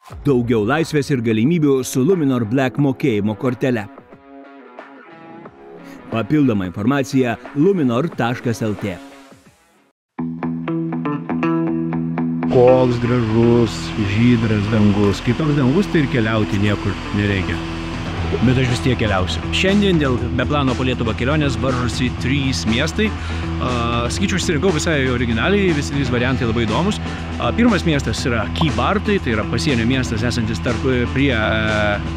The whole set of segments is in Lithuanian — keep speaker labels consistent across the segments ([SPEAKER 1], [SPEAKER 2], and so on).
[SPEAKER 1] Daugiau laisvės ir galimybių su Luminor Black mokėjimo kortele. Papildoma informacija luminor.lt. Koks gražus, žydras dangus. Kai toks dangus, tai ir keliauti niekur nereikia. Bet aš vis tiek keliausiu. Šiandien dėl be plano po Lietuvą kelionės varžosi 3 miestai. Sakyčiau, išsirinkau visai originaliai, visi 3 variantai labai įdomus. Pirmas miestas yra Kybartai, tai yra pasienio miestas esantis prie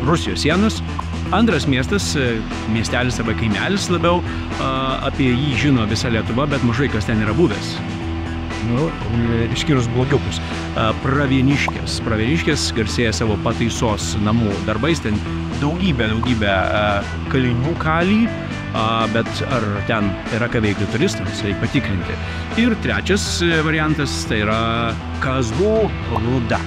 [SPEAKER 1] Rusijos sienos. Antras miestas, miestelis arba kaimelis labiau, apie jį žino visa Lietuva, bet mažai kas ten yra buvęs. Išskyrus blogiukus. Pravieniškės. Pravieniškės garsėja savo pataisos namų darbais, ten daugybė kalinių kalį, bet ar ten yra ką veikti turistams, reikia patikrinti. Ir trečias variantas, tai yra Kazlų Rūda.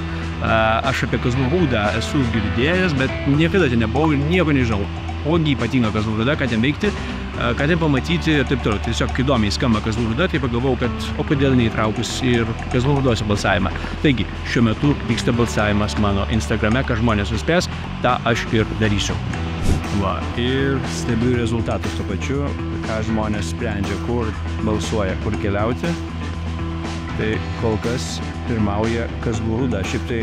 [SPEAKER 1] Aš apie Kazlų Rūdą esu girdėjęs, bet niekada ten nebuvau ir nieko nežinau. Ogi ypatinga Kazlų Rūda, ką ten veikti, ką ten pamatyti ir taip toliau. Tiesiog įdomiai skamba Kazlų Rūda, tai pagalvojau, kad o kodėl neįtraukus ir Kazlų Rūdos balsavimą. Taigi, šiuo metu vyksta balsavimas mano Instagrame, ką žmonės suspės, tą aš ir darysiu. Va, ir stebiu rezultatus tuo pačiu, ką žmonės sprendžia, kur balsuoja, kur keliauti. Tai kol kas pirmauja Kazlų Rūda. Šiaip tai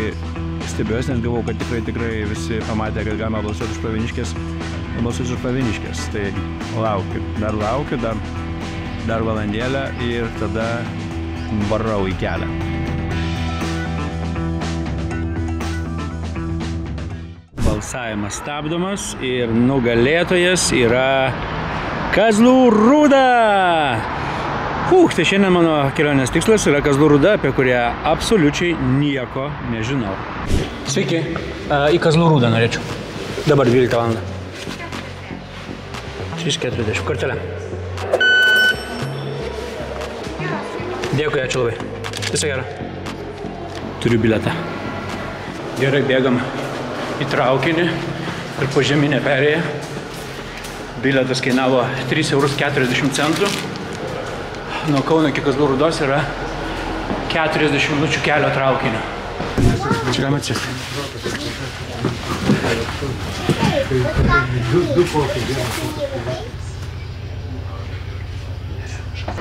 [SPEAKER 1] stebiuosi, nes galvojau, kad tikrai visi pamatė, kad galima balsuoti už Pravieniškes. Balsuoti už Pravieniškes. Tai laukiu, dar valandėlę ir tada varau į kelią. Balsavimas stabdomas ir nugalėtojas yra Kazlų Rūda! Tai šiandien mano kelionės tikslas yra Kazlų Rūda, apie kurią absoliučiai nieko nežinau. Sveiki, į Kazlų Rūdą norėčiau. Dabar 12 valandą. 6:40, kortelė. Dėkui, ačiū labai. Visą gerą. Turiu biletą. Gerai, bėgam į traukinį ir po žeminę perėją. Biletas kainavo 3,40 €. Nuo Kauno iki Kazlų Rūdos yra 40 minučių kelio traukiniu. Čia galima atsisėsti.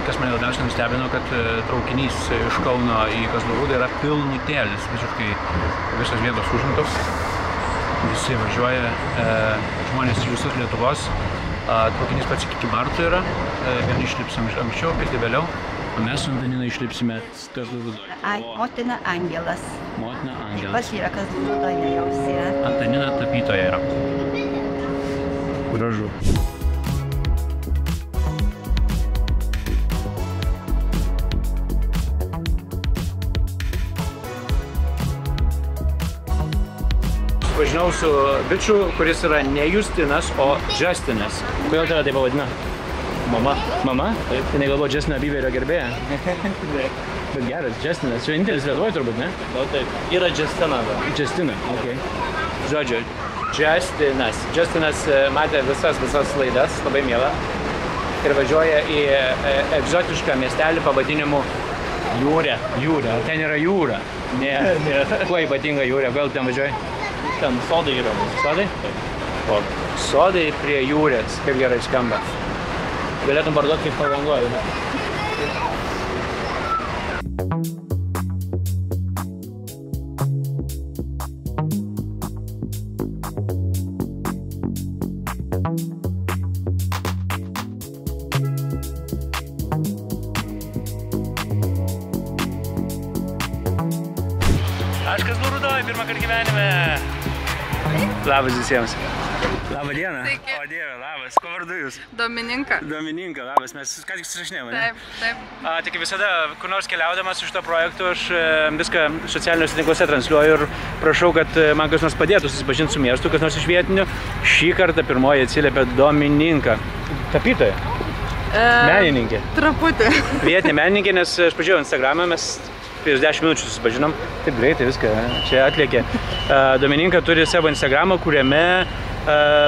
[SPEAKER 1] Kas mane labiausiai nustebino, kad traukinys iš Kauno į Kazlų Rūdą yra pilnutėlis, visiškai visos vietos užimtos. Visi važiuoja, žmonės iš visos Lietuvos. Traukinys pats iki Kybartų yra, vieni išlipsim anksčiau, kiti vėliau, o mes su Antanina išlipsime Kazlų Rūdoje.
[SPEAKER 2] Motina Angelas.
[SPEAKER 1] Motina Angelas.
[SPEAKER 2] Pats yra Kazlų Rūdoje jau yra.
[SPEAKER 1] Antanina tapytoja yra. Gražu. Važinau su bičiu, kuris yra ne Justinas, o Justinas. Kodėl tave taip pavadina? Mama. Mama? Taip. Tai negalvoju Justino Bieberio gerbėja? Bet geras, Justinas. Vienintelis Lietuvoje turbūt, ne?
[SPEAKER 3] Gal taip. Yra Justina.
[SPEAKER 1] Justina, okei.
[SPEAKER 3] Žodžiu, Justinas. Justinas matė visas laidas, labai miela. Ir važiuoja į egzotišką miestelį pavadinimu Jūrė.
[SPEAKER 1] Jūrė. Ten yra jūra.
[SPEAKER 3] Ne.
[SPEAKER 1] Kuo ypatinga jūrė? Gal ten važiuoji?
[SPEAKER 3] Ten sodai yra.
[SPEAKER 1] Sodai?
[SPEAKER 3] O sodai prie jūrės, kaip gerai skamba. Galėtum parduoti kaip Palangoje.
[SPEAKER 1] Aš Kazlų Rūdoj, pirmą kartą gyvenime. Labas visiems. Labą dieną.
[SPEAKER 4] Sveiki.
[SPEAKER 1] O Dieve, labas. Ko vardu jūs?
[SPEAKER 4] Domininka.
[SPEAKER 1] Domininka, labas. Mes ką tik susirašinėjome, ne?
[SPEAKER 4] Taip.
[SPEAKER 1] Tik visada, kur nors keliaudamas iš to projektu, aš viską socialiniuose tinkluose transliuoju ir prašau, kad man kas nors padėtų susipažinti su miestu, kas nors iš vietinių. Šį kartą pirmoji atsiliepė Domininka. Tapytoja? Menininkė.
[SPEAKER 4] Truputį.
[SPEAKER 1] Vietinė menininkė, nes aš pažiūrėjau Instagramą, mes prieš 10 minučių susipažinom. Taip greitai viską čia atlėkė. Domininka turi savo Instagramą, kuriame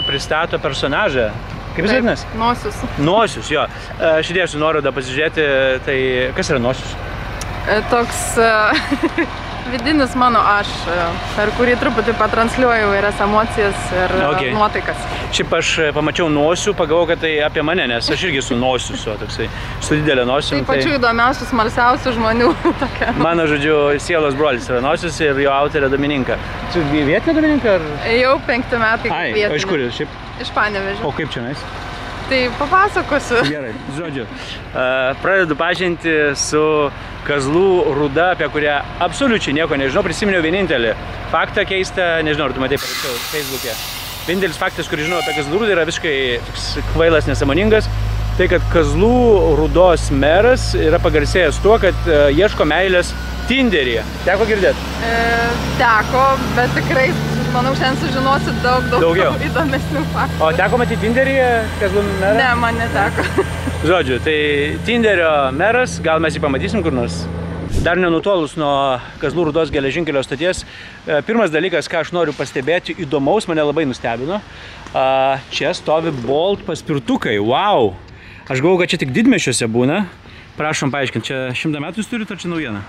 [SPEAKER 1] pristato personažą. Kaip jis vadinasi?
[SPEAKER 4] Nosius.
[SPEAKER 1] Nosius, jo. Aš įdėsiu nuorodą pasižiūrėti, tai kas yra Nosius?
[SPEAKER 4] Toks vidinis mano aš, per kurį truputį patransliuoju įvairias emocijas ir nuotaikas.
[SPEAKER 3] Šiaip aš pamačiau nosių, pagalvojau, kad tai apie mane, nes aš irgi su nosiu, su didelė nosiu.
[SPEAKER 4] Tai pačių įdomiausių, smalsiausių žmonių.
[SPEAKER 3] Mano, žodžiu, sielos brolis yra nosius ir jo autorė Domininka. Čia vietinė Domininka?
[SPEAKER 4] Jau 5 metai kaip vietinė.
[SPEAKER 3] O iš kur šiaip?
[SPEAKER 4] Iš Panevėžio.
[SPEAKER 3] O kaip čia nais?
[SPEAKER 4] Tai papasakosiu.
[SPEAKER 3] Gerai, žodžiu. Pradedu pažinti su Kazlų Rūda, apie kurią absoliučiai nieko nežinau. Prisiminiau vienintelį faktą keistą, nežinau, ar tu matai parašiau Facebook'e. Vienintelis faktas, kurį žinau apie Kazlų Rūdą, yra visiškai kvailas, nesąmoningas. Tai, kad Kazlų Rūdos meras yra pagarsėjęs tuo, kad ieško meilės Tinderyje. Teko girdėti?
[SPEAKER 4] Teko, bet tikrai, manau, šiandien sužinosit daug įdomesnių faktų.
[SPEAKER 3] O teko matyti Tinderyje Kazlų merą?
[SPEAKER 4] Ne, man neteko.
[SPEAKER 3] Žodžiu, tai Tinderio meras, gal mes jį pamatysim kur nors. Dar nenutolus nuo Kazlų Rūdos geležinkelio stoties. Pirmas dalykas, ką aš noriu pastebėti, įdomaus, mane labai nustebino. Čia stovi Bolt paspirtukai, wow! Aš galvoju, kad čia tik didmiesčiuose būna. Prašom paaiškinti, čia 100 metų jūs turite, ar čia naujiena?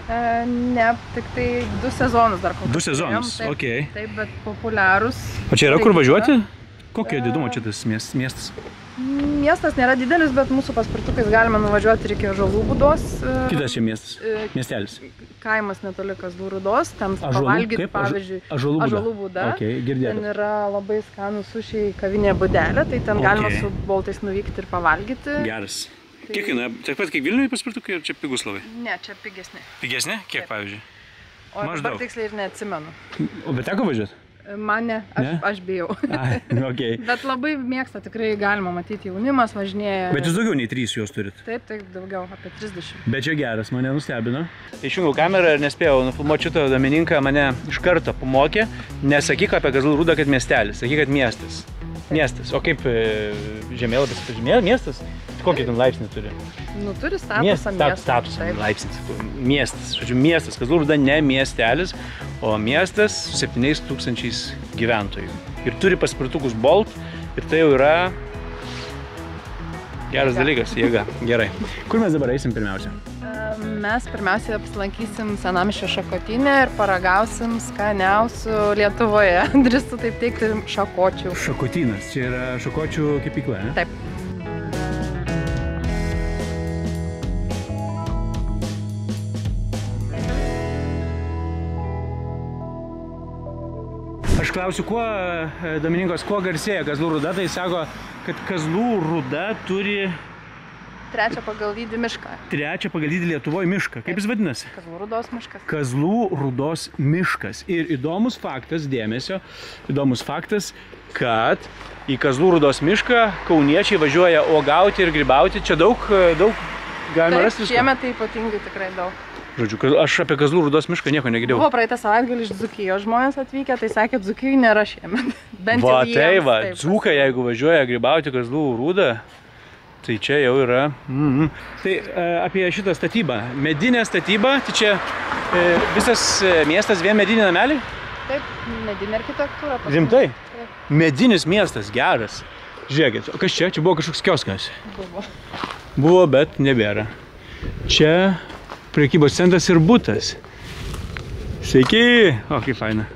[SPEAKER 4] Ne, tik tai 2 sezonus dar kol kas.
[SPEAKER 3] 2 sezonus, okei.
[SPEAKER 4] Taip, bet populiarus.
[SPEAKER 3] O čia yra kur važiuoti? Kokio didumo čia tas miestas?
[SPEAKER 4] Miestas nėra didelis, bet mūsų paspirtukais galime nuvažiuoti ir iki Ąžuolų Būdos.
[SPEAKER 3] Kitas čia miestas, miestelis?
[SPEAKER 4] Kaimas netoli Kazlų Rūdos, ten pavalgyti, pavyzdžiui, Ąžuolų Būda. Ten yra labai skanų sušiai kavinė Būdelė, tai ten galima su boltais nuvykti ir pavalgyti.
[SPEAKER 3] Geras. Kiek kainuoja? Taip pat kaip Vilniuje paspirtukai, ar čia pigus labai?
[SPEAKER 4] Ne, čia pigesni.
[SPEAKER 3] Pigesni? Kiek, pavyzdžiui?
[SPEAKER 4] O dabar tiksliai ir neatsimenu.
[SPEAKER 3] O bet teko važiuoti?
[SPEAKER 4] Man ne, aš bijau. Bet labai mėgsta, tikrai galima matyti, jaunimas važinėja.
[SPEAKER 3] Bet jūs daugiau nei 3 juos turit?
[SPEAKER 4] Taip, daugiau, apie 30.
[SPEAKER 3] Bet čia geras, mane nustebino. Išjungiau kamerą ir nespėjau nufilmuoti šito Domininką, mane iš karto pamokė. Nesakyk apie Kazlų Rūdą, kad miestelis, sakyk, kad miestas. Miestas. O kaip žemėlapis pažymėjo? Miestas? Kokį ten laipsnį turi?
[SPEAKER 4] Nu, turi statusą miestas.
[SPEAKER 3] Statusą laipsnis. Miestas. Žodžiu, miestas. Kazlų Rūda ne miestelis, o miestas su 7000 gyventojų. Ir turi paspirtukus Bolt. Ir tai jau yra geras dalykas, jėga. Gerai. Kur mes dabar eisim pirmiausia?
[SPEAKER 4] Mes pirmiausia apsilankysim Senamiesčio Šakotyne ir paragausim skaniausių Lietuvoje. Drįstu taip teikti, šakočių.
[SPEAKER 3] Šakotynas. Čia yra šakočių kepykla, ne?
[SPEAKER 4] Taip.
[SPEAKER 3] Aš klausiu, Domininkos, kuo garsėja Kazlų Rūda, tai sako, kad Kazlų Rūda turi
[SPEAKER 4] 3 pagal dydį mišką.
[SPEAKER 3] 3 pagal dydį Lietuvoje mišką. Kaip jis vadinasi?
[SPEAKER 4] Kazlų Rūdos miškas.
[SPEAKER 3] Kazlų Rūdos miškas. Ir įdomus faktas, dėmesio, įdomus faktas, kad į Kazlų Rūdos mišką kauniečiai važiuoja uogauti ir grybauti. Čia daug galima rasti.
[SPEAKER 4] Taip, šiemet tai ypatingai tikrai daug.
[SPEAKER 3] Žodžiu, aš apie Kazlų Rūdos mišką nieko negirdėjau.
[SPEAKER 4] Buvo praeitą savaitgalį iš Dzūkijos žmonės atvykę, tai sakė, Dzūkijai nėra šiemet. Bent jau jiems.
[SPEAKER 3] Tai va, dzūkai, jeigu važiuoja grybauti Kazlų Rūdą, tai čia jau yra. Tai apie šitą statybą. Medinė statyba, tai čia visas miestas vien medinė namelį?
[SPEAKER 4] Taip, medinė architektūra.
[SPEAKER 3] Rimtai? Medinis miestas, geras. Žiūrėkit, o kas čia? Čia buvo kažkoks kioskas. Buvo, bet nebėra. Čia prekybos centras ir butas. Sveiki! O, kaip faina.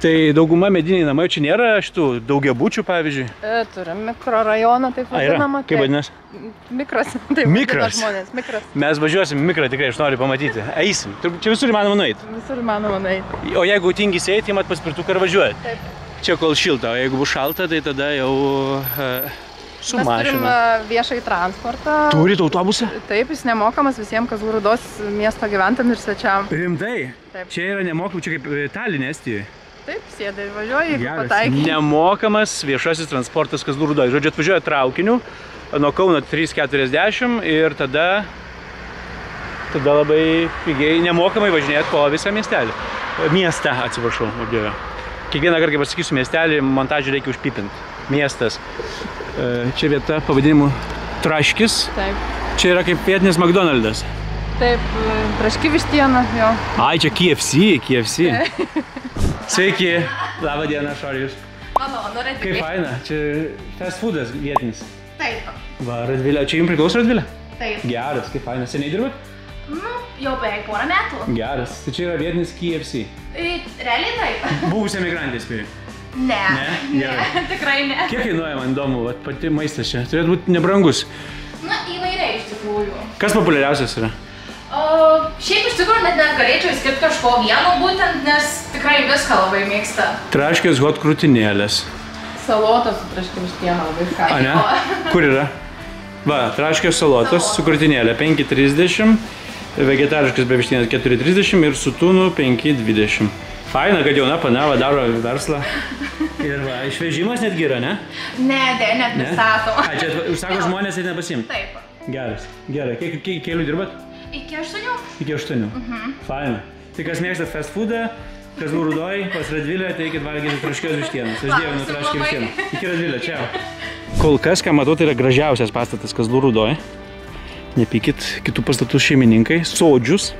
[SPEAKER 3] Tai dauguma mediniai namai, čia nėra šitų daugiabučių, pavyzdžiui?
[SPEAKER 4] Turim mikrorajoną, taip vadinamą.
[SPEAKER 3] Kaip vadinasi?
[SPEAKER 4] Mikras, taip vadina žmonės. Mikras.
[SPEAKER 3] Mes važiuosim mikrą, tikrai aš noriu pamatyti. Eisim. Čia visur įmanoma nueiti?
[SPEAKER 4] Visur įmanoma nueiti.
[SPEAKER 3] O jeigu tingisi eiti, imat paspirtuką ir važiuojat?
[SPEAKER 4] Taip.
[SPEAKER 3] Čia kol šilta, o jeigu bus šalta, tai tada jau su mašina.
[SPEAKER 4] Mes turim viešai transportą.
[SPEAKER 3] Turit autobusą?
[SPEAKER 4] Taip, jis nemokamas visiems Kazlų Rūdos miesto gyventojams ir svečiam.
[SPEAKER 3] Rimtai?
[SPEAKER 4] Taip.
[SPEAKER 3] Čia yra nemokamai, čia kaip Taline, Estijoje.
[SPEAKER 4] Taip, sėdai ir važiuoji, jeigu pataikai.
[SPEAKER 3] Nemokamas viešasis transportas Kazlų Rūdoje. Žodžiu, atvažiuoja traukiniu nuo Kauno 3:40 ir tada labai pigiai nemokamai važinėt po visą miestelį. Miestą, atsiprašau, o Dieve. Kiekvieną kartą, kai pasakysiu miestelį, montažį reikia užpipinti. Miestas. Čia vieta pavadinimu Traškis.
[SPEAKER 4] Taip.
[SPEAKER 3] Čia yra kaip vietinis McDonald's.
[SPEAKER 4] Taip, traški vištiena, jo.
[SPEAKER 3] Ai, čia KFC. Sveiki. Labą dieną, Šarijus.
[SPEAKER 4] Malonu, Radvilė.
[SPEAKER 3] Kaip faina. Čia fast foodas vietinis.
[SPEAKER 4] Taip.
[SPEAKER 3] Va, Radvilė. Čia jums priklauso Radvilė?
[SPEAKER 4] Taip.
[SPEAKER 3] Geras, kaip faina. Seniai dirbat?
[SPEAKER 4] Nu,
[SPEAKER 5] Jau beveik porą metų.
[SPEAKER 3] Geras. Tai čia yra vietinis KFC.
[SPEAKER 5] Realiai taip.
[SPEAKER 3] Buvusi emigrantė spėju.
[SPEAKER 5] Ne, tikrai ne.
[SPEAKER 3] Kiek kainuoja, man įdomu, pati maistas čia? Turėtų būti nebrangus.
[SPEAKER 5] Na, įvairiai iš tikrųjų.
[SPEAKER 3] Kas populiariausias yra?
[SPEAKER 5] Šiaip iš tikrųjų net negalėčiau skirti kažko vieno būtent, nes tikrai viską labai mėgsta.
[SPEAKER 3] Traškės hot krūtinėlės.
[SPEAKER 4] Salotos su traškėm štiena labai skaniai.
[SPEAKER 3] A, ne? Kur yra? Va, traškės salotos su krūtinėlė 5,30, vegetariškas be vištienos 4,30 ir su tunu 5,20. Faina, kad jauna panava daro verslą. Ir va, išvežimas netgi yra, ne?
[SPEAKER 5] Ne, net nestatoma.
[SPEAKER 3] A, čia užsako žmonės ir nepasiimt?
[SPEAKER 5] Taip.
[SPEAKER 3] Geras, gerai. Kiek kelių dirbat?
[SPEAKER 5] Iki 8.
[SPEAKER 3] Iki 8. Faina. Tai kas mėgsta fast foodą, Kazlų Rūdoj, pas Radvilę, tai eikit valgyti traškios vištienos. Aš dievinu traškę vištieną. Iki Radvilę, čia. Kol kas, ką matau, tai yra gražiausias pastatas Kazlų Rūdoj. Nepykit, kitų pastatų šeimininkai, sodžius.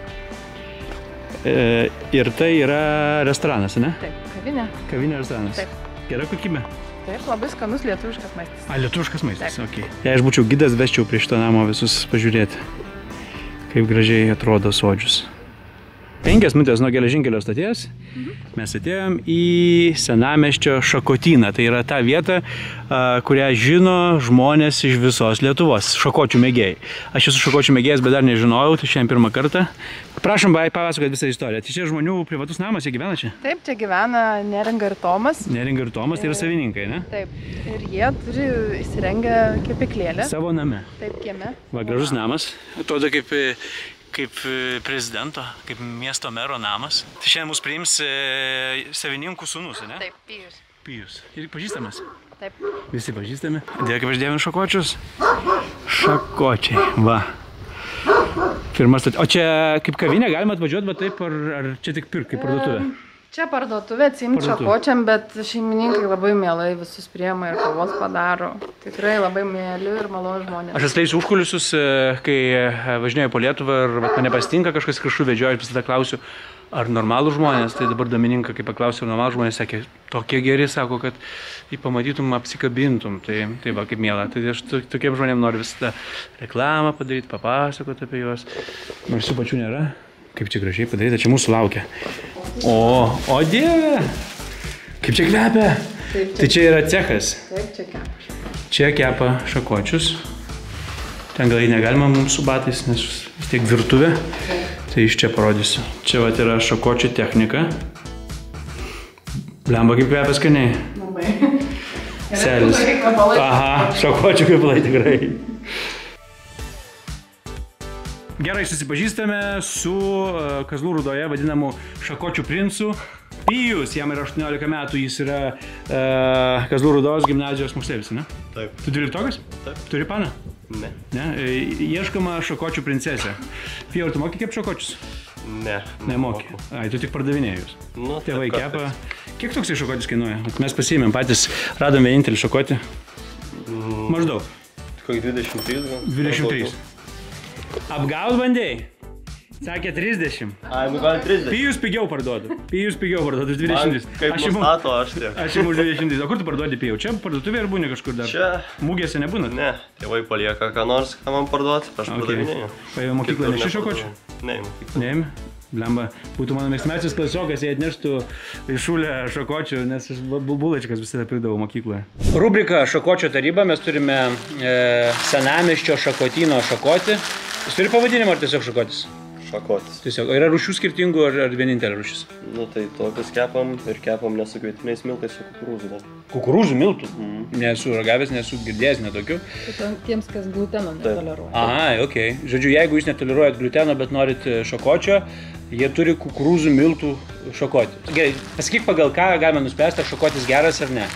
[SPEAKER 3] Ir tai yra restoranas, ne?
[SPEAKER 4] Taip, kavinė.
[SPEAKER 3] Kavinė restoranas.
[SPEAKER 4] Taip.
[SPEAKER 3] Gera kokybė?
[SPEAKER 4] Taip, labai skanus lietuviškas maistas.
[SPEAKER 3] A, lietuviškas maistas, okei. Jei aš būčiau gidas, vesčiau prie šito namo visus pažiūrėti, kaip gražiai atrodo sodžius. 5 minutės nuo geležinkelio stoties mes atėjom į Senamiesčio Šakotyną. Tai yra ta vieta, kurią žino žmonės iš visos Lietuvos. Šakočių mėgėjai. Aš esu šakočių mėgėjas, bet dar nežinojau, tai šiandien pirmą kartą. Prašom, papasakoti visą istoriją. Tai čia žmonių privatus namas, jie gyvena čia?
[SPEAKER 4] Taip, čia gyvena Neringa ir Tomas.
[SPEAKER 3] Neringa ir Tomas, tai yra savininkai, ne?
[SPEAKER 4] Taip. Ir jie turi įsirengę kepyklėlę.
[SPEAKER 3] Savo name.
[SPEAKER 4] Taip, kieme.
[SPEAKER 3] Va, gražus namas. Atrodo kaip prezidento, kaip miesto mero namas. Tai šiandien mus priims savininkų sūnus, ne?
[SPEAKER 4] Taip, Pijus.
[SPEAKER 3] Pijus. Ir pažįstamas?
[SPEAKER 4] Taip.
[SPEAKER 3] Visi pažįstami. Dėkui, kaip aš dievinu šakočius. Šakočiai, va. Pirmas, o čia kaip kavinė galima atvažiuoti, bet taip, ar čia tik pirkti, kaip parduotuvė?
[SPEAKER 4] Čia parduotuvė, atsimti šakočiam, bet šeimininkai labai mielai visus priema ir kavos padaro. Tikrai labai mieli ir malonūs žmonės. Aš
[SPEAKER 3] atskleisiu užkulisius, kai važinėjau po Lietuvą ir mane pasitinka kažkas kažkur vedžioja, aš visada klausiu, ar normalų žmonės. Tai dabar Domininka, kai paklausiau, ar normalų žmonės, sakė, tokie geri, sako, kad jį pamatytum, apsikabintum. Tai va, kaip miela. Tai aš tokiem žmonėm noriu visada reklamą padaryti, papasakoti apie juos. Nors jų pačių nėra. Kaip čia gražiai padaryta, čia mūsų laukia. O dieve! Kaip čia kvepia? Tai čia yra cechas.
[SPEAKER 4] Taip, čia kepa.
[SPEAKER 3] Čia kepa šakočius. Ten gal negalima mums su batais, nes vis tiek virtuvė. Tai iš čia parodysiu. Čia vat yra šakočių technika. Blemba kaip kvepia skaniai.
[SPEAKER 4] Labai.
[SPEAKER 3] Selis. Aha, šakočių kvepalai tikrai. Gerai, susipažįstame su Kazlų Rūdoje vadinamu šakočių princu. Pijus, jam yra 18 metų, jis yra Kazlų Rūdos gimnazijos moksleivis, ne?
[SPEAKER 6] Taip.
[SPEAKER 3] Tu 12?
[SPEAKER 6] Taip.
[SPEAKER 3] Turi paną?
[SPEAKER 6] Ne.
[SPEAKER 3] Ne? Ieškama šakočių princesė. Pijau, ar tu moki kep šakočius?
[SPEAKER 6] Ne.
[SPEAKER 3] Nemoki. Ai, tu tik pardavinėjus.
[SPEAKER 6] Nu,
[SPEAKER 3] tėvai kepa. Kiek toksai šakotis kainuoja? Mes pasiėmėm patys, radom vienintelį šakotį. Maždaug.
[SPEAKER 6] Kokį 23 gal?
[SPEAKER 3] 23. Apgaut bandėjai? Sakė 30.
[SPEAKER 6] Ai, nu gal 30.
[SPEAKER 3] Pijus pigiau parduodu. Pijus pigiau parduodu už 20.
[SPEAKER 6] Kaip nustato, aš tiek.
[SPEAKER 3] Aš jums už 20. O kur tu parduodi pijau? Čia parduotuvė ar būni kažkur dar?
[SPEAKER 6] Čia.
[SPEAKER 3] Mūgėse nebūna?
[SPEAKER 6] Ne, tėvai palieka ką nors, ką man parduoti, aš pardavinėju.
[SPEAKER 3] Paėjo mokyklą neši šakočių?
[SPEAKER 6] Ne, mokyklą.
[SPEAKER 3] Neimi? Blemba, būtų mano mėgstamiausias klasiokas, jei atneštų iš šulę šakočių, nes aš bulačikas visada pirkdavau mokykloje. Rubrika Šakočio taryba, mes turime Senamiesčio Šakotyno šakotį. Jis turi pavadinimą ar tiesiog šakotis?
[SPEAKER 6] Šakotis.
[SPEAKER 3] Tiesiog, yra rūšių skirtingų ar vienintelė rūšis?
[SPEAKER 6] Nu tai tokius kepam ir kepam ne su kvietiniais miltais, su kukurūzų.
[SPEAKER 3] Kukurūzų miltų? Nesu ragavęs, nesu girdėjęs netokių.
[SPEAKER 4] Tai tiems, kas gluteno netoleruoja.
[SPEAKER 3] Aha, okei. Žodžiu, jeigu jūs netoleruojat gluteno, bet norit šakočio, jie turi kukurūzų miltų šakotį. Gerai, pasakyk pagal ką galime nuspręsti, ar šakotis geras ar ne.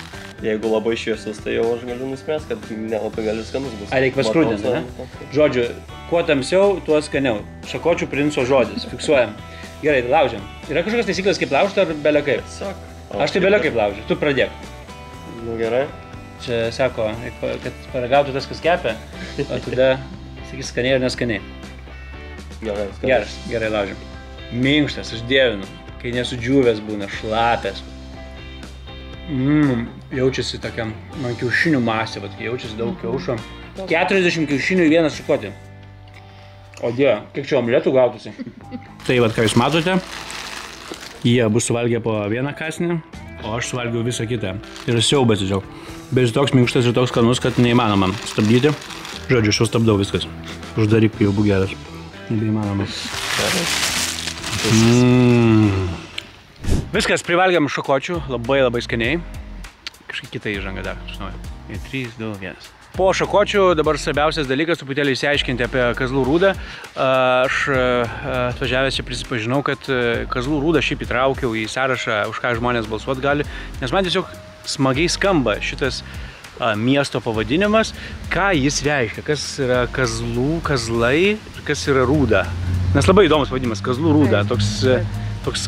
[SPEAKER 6] Jeigu labai šviesus, tai jau aš galiu nuspręsti, kad nelabai gali skanus bus.
[SPEAKER 3] Ar reikia paskrūdinti, ne? Žodžiu, kuo tamsiau, tuo skaniau. Šakočių princo žodis. Fiksuojam. Gerai, laužiam. Yra kažkokios taisyklės kaip laužti ar belia kaip?
[SPEAKER 6] Tiesiog.
[SPEAKER 3] Aš tai belia kaip laužiu. Tu pradėk.
[SPEAKER 6] Nu gerai.
[SPEAKER 3] Čia sako, kad paragautų tas, kas kepia, o tada sakys skaniai ar neskaniai. Geras, gerai laužiam. Minkštas, aš dievinu. Kai nesudžiūvęs būna, šlapės. Jaučiasi tokiam, man kiaušinių masė, jaučiasi daug kiaušo. 40 kiaušinių į vieną šakotį. O Dieve, kiek čia omletų gautųsi? Tai vat, ką jūs matote, jie bus suvalgę po vieną kąsnį, o aš suvalgiau visą kitą. Ir siaubas tiesiog. Bet jis toks minkštas ir toks skanus, kad neįmanoma stabdyti. Žodžiu, aš jau stabdau viskas. Uždaryk, kai jau būk geras. Nebeįmanoma. Viskas, privalgiam šakočių, labai skaniai. Kažkaip kitą įžangą dar, žinau. 3, 2, 1. Po šakočių dabar svarbiausias dalykas truputėlį išsiaiškinti apie kazlų rūdą. Aš atvažiavęs čia prisipažinau, kad kazlų rūdą šiaip įtraukiau į sąrašą, už ką žmonės balsuot gali, nes man tiesiog smagiai skamba šitas miesto pavadinimas, ką jis reiškia, kas yra kazlų, kazlai ir kas yra rūda. Nes labai įdomus pavadinimas, kazlų rūda, toks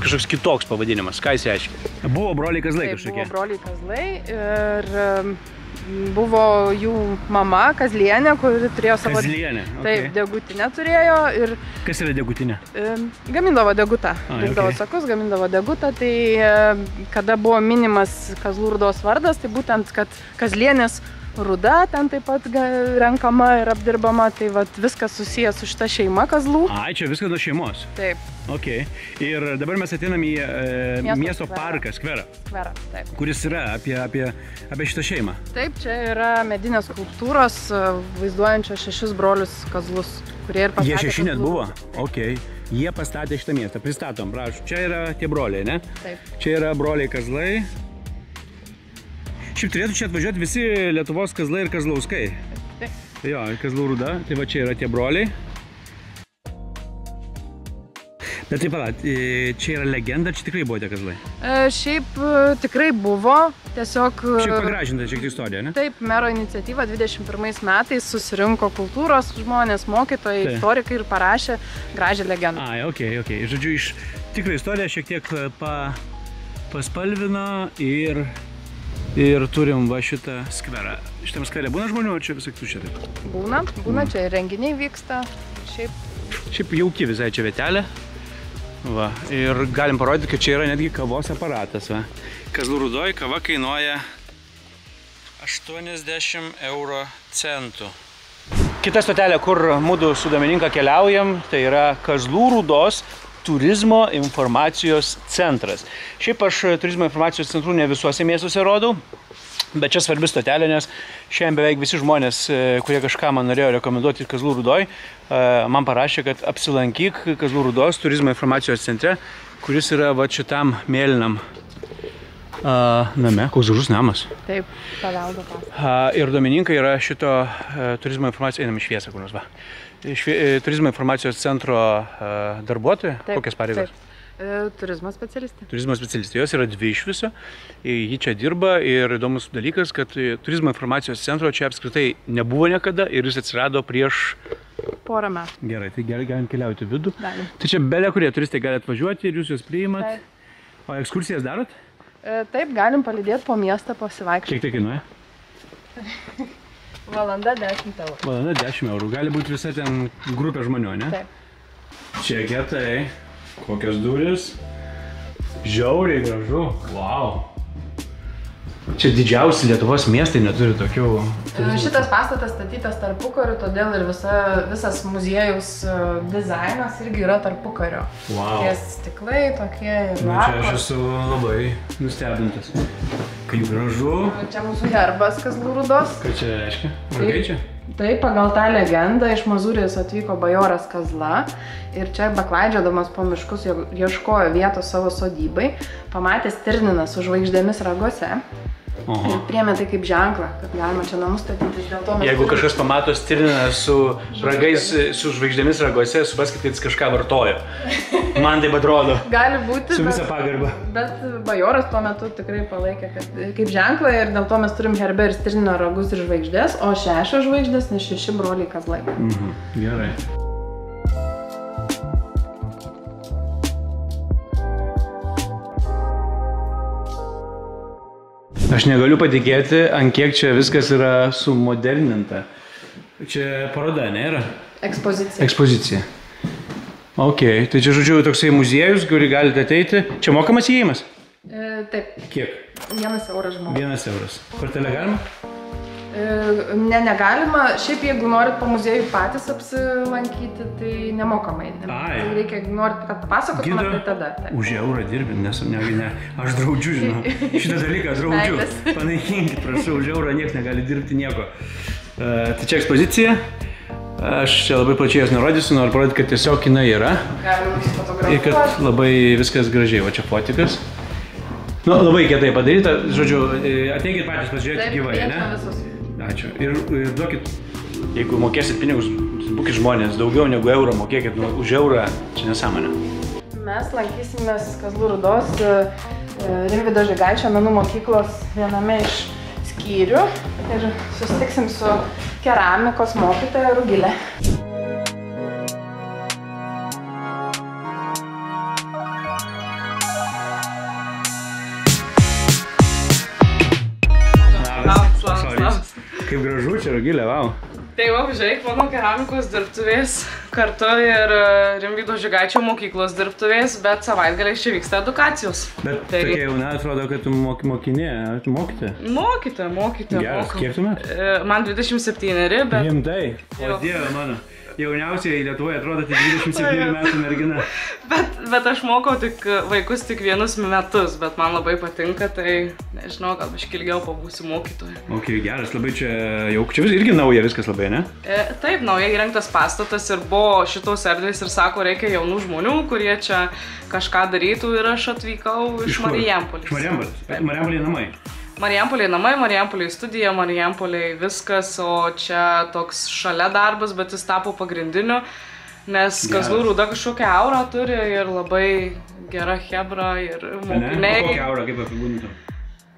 [SPEAKER 3] kažkoks kitoks pavadinimas, ką jis reiškia. Buvo broliai kazlai kažkokie.
[SPEAKER 4] Buvo broliai kazlai ir buvo jų mama, Kazlienė, kuri turėjo savo...
[SPEAKER 3] Kazlienė, ok.
[SPEAKER 4] Taip, degutinę turėjo ir...
[SPEAKER 3] Kas yra degutinė?
[SPEAKER 4] Gamindavo degutą. Rinkdavo
[SPEAKER 3] ok.
[SPEAKER 4] sakus, gamindavo degutą, tai kada buvo minimas kazlų rūdos vardas, tai būtent, kad Kazlienės rūda ten taip pat renkama ir apdirbama, tai vat viskas susijęs su šita šeima kazlų.
[SPEAKER 3] Ai, čia viskas nuo šeimos?
[SPEAKER 4] Taip.
[SPEAKER 3] Ok. Ir dabar mes ateinam į miesto parką, skverą.
[SPEAKER 4] Skverą, taip.
[SPEAKER 3] Kuris yra apie šitą šeimą.
[SPEAKER 4] Taip, čia yra medinės skulptūros vaizduojančios 6 brolius kazlus, kurie ir pastatė.
[SPEAKER 3] Jie 6 net buvo? Ok. Jie pastatė šitą miestą. Pristatom, prašau. Čia yra tie broliai, ne?
[SPEAKER 4] Taip.
[SPEAKER 3] Čia yra broliai kazlai. Šiaip turėtų čia atvažiuoti visi Lietuvos kazlai ir kazlauskai.
[SPEAKER 4] Taip.
[SPEAKER 3] Jo, kazlų rūda. Tai va čia yra tie broliai. Bet taip pat, čia yra legenda, čia tikrai buvo tie kazlai?
[SPEAKER 4] Šiaip tikrai buvo, tiesiog...
[SPEAKER 3] Šiaip pagražinta šiek tiek istorija, ne?
[SPEAKER 4] Taip, mero iniciatyva 21 metais susirinko kultūros žmonės, mokytojai, istorikai ir parašė gražią legendą.
[SPEAKER 3] Ai, ok. Žodžiu, iš tikrą istoriją šiek tiek paspalvino ir turim va šitą skverą. Šitam skverė būna žmonių, čia visai tuščia taip?
[SPEAKER 4] Būna, čia renginiai vyksta.
[SPEAKER 3] Šiaip jauki visai čia vietelė. Va, ir galim parodyti, kad čia yra netgi kavos aparatas. Va. Kazlų rūdoj kava kainuoja 80 €. Kita stotelė, kur mudu su Domininka keliaujam, tai yra Kazlų rūdos turizmo informacijos centras. Šiaip aš turizmo informacijos centrų ne visuose miestuose rodau, bet čia svarbi stotelė, nes šiandien beveik visi žmonės, kurie kažką man norėjo rekomenduoti Kazlų rūdoj, man parašė, kad apsilankyk Kazlų rūdos turizmo informacijos centre, kuris yra va šitam mėlynam name. Koks gražus namas.
[SPEAKER 4] Taip, paveldo pastatas.
[SPEAKER 3] Ir Domininka yra šito turizmo informacijos, einam į šviesą kur nors va. Turizmo informacijos centro darbuotoja, kokias pareigos?
[SPEAKER 4] Turizmo specialistė.
[SPEAKER 3] Turizmo specialistė, jos yra 2 iš viso, ji čia dirba ir įdomus dalykas, kad turizmo informacijos centro čia apskritai nebuvo niekada ir jis atsirado prieš
[SPEAKER 4] porą metų.
[SPEAKER 3] Gerai, tai gerai, galim keliauti vidų.
[SPEAKER 4] Galim.
[SPEAKER 3] Tai čia belia kurie turistai gali atvažiuoti ir jūs juos priimat.
[SPEAKER 4] Taip.
[SPEAKER 3] O ekskursijas darot?
[SPEAKER 4] Taip, galim palydėti po miestą pasivaikščioti.
[SPEAKER 3] Kiek tai kainuoja?
[SPEAKER 4] Valanda 10 €.
[SPEAKER 3] Valanda 10 €. Gali būti visa ten grupė žmonių, ne?
[SPEAKER 4] Taip.
[SPEAKER 3] Čia kietai. Kokios durys. Žiauriai gražu. Wow. Čia didžiausi Lietuvos miestai neturi tokių...
[SPEAKER 4] Šitas pastatas statytas tarpukariu, todėl ir visas muziejaus dizainas irgi yra tarpukario.
[SPEAKER 3] Wow.
[SPEAKER 4] Tie stiklai tokie ir
[SPEAKER 3] Čia aš esu labai nustebintas. Kaip gražu.
[SPEAKER 4] Čia mūsų herbas Kazlų rūdos.
[SPEAKER 3] Ką čia reiškia? Vargai čia?
[SPEAKER 4] Taip, pagal tą legendą iš Mazūrijos atvyko bajoras Kazla ir čia beklaidžiodamas po miškus ieškojo vietos savo sodybai, pamatė stirniną su žvaigždėmis ragose ir priėmė tai kaip ženklą, kad galima čia namus statytis.
[SPEAKER 3] Jeigu kažkas pamato stirniną su ragais, su žvaigždėmis ragose, supraskite, kad jis kažką vartojo. Man taip atrodo.
[SPEAKER 4] Gali būti,
[SPEAKER 3] su visa pagarba.
[SPEAKER 4] Bet bajoras tuo metu tikrai palaikė kaip ženklą ir dėl to mes turim herbe ir stirnino ragus ir žvaigždės, o 6 žvaigždės, nes 6 broliai kazlai.
[SPEAKER 3] Gerai. Aš negaliu patikėti, ant kiek čia viskas yra sumoderninta. Čia paroda, ne yra?
[SPEAKER 4] Ekspozicija.
[SPEAKER 3] Ekspozicija. Ok, tai čia žodžiu toksai muziejus, kurį galite ateiti. Čia mokamas įėjimas?
[SPEAKER 4] Taip.
[SPEAKER 3] Kiek?
[SPEAKER 4] 1 € žmogui.
[SPEAKER 3] 1 €. Kortelę galima?
[SPEAKER 4] Negalima, šiaip jeigu norit po muziejų patys apsilankyti, tai nemokamai. Tai reikia, norit, kad pasakotumą, tai tada.
[SPEAKER 1] Už eurą dirbi, nes ne, aš draudžiu, žinau, šitą dalyką draudžiu. Panaikinkit, prašau, už eurą niekas negali dirbti nieko. Tai čia ekspozicija. Aš čia labai plačiai jos nerodysiu, noriu parodyti, kad tiesiog jinai yra.
[SPEAKER 4] Galima nusifotografuoti.
[SPEAKER 1] Ir kad labai viskas gražiai, va čia fotikas. Nu, labai kietai padaryta, žodžiu, ateikit patys pasižiūrėti gyvai, ne? Ačiū. Ir duokit, jeigu mokėsit pinigus, būkit žmonės, daugiau negu eurą mokėkit, nu, už eurą čia nesąmonė.
[SPEAKER 4] Mes lankysimės Kazlų Rūdos Rimvydo Žygaičio menų mokyklos viename iš skyrių ir susitiksim su keramikos mokytoja Rugilė.
[SPEAKER 1] Labas. Kaip gražu čia, Rugilė, vau.
[SPEAKER 7] Tai va, žiūrėk, mano keramikos dirbtuvės kartu ir Rimvydo Žygaičio mokyklos dirbtuvės, bet savaitgaliais čia vyksta edukacijos.
[SPEAKER 1] Bet tokia jauna atrodo, kad tu mokinė, mokytė?
[SPEAKER 7] Mokytė.
[SPEAKER 1] Geras, kiek tu metų?
[SPEAKER 7] Man 27, bet...
[SPEAKER 1] Rimtai? O Dieve mano, jauniausiai Lietuvoje atrodo tik 27 metų mergina.
[SPEAKER 7] Bet aš mokau tik vaikus tik vienus metus, bet man labai patinka, tai nežinau, gal biškį ilgiau pabūsiu mokytoja.
[SPEAKER 1] Ok, geras, labai čia jau, čia irgi nauja viskas labai, ne?
[SPEAKER 7] Taip, naujai įrengtas pastatas ir buvo šitos erdvės ir sako, reikia jaunų žmonių, kurie čia kažką darytų ir aš atvykau iš Marijampolės.
[SPEAKER 1] Iš Marijampolės? Marijampolėje namai?
[SPEAKER 7] Marijampolėje namai, Marijampolėje studija, Marijampolėje viskas, o čia toks šalia darbas, bet jis tapo pagrindiniu, nes Kazlų Rūda kažkokią aurą turi ir labai gera chebra ir mokiniai.
[SPEAKER 1] O kokią aurą, kaip apibūdintum?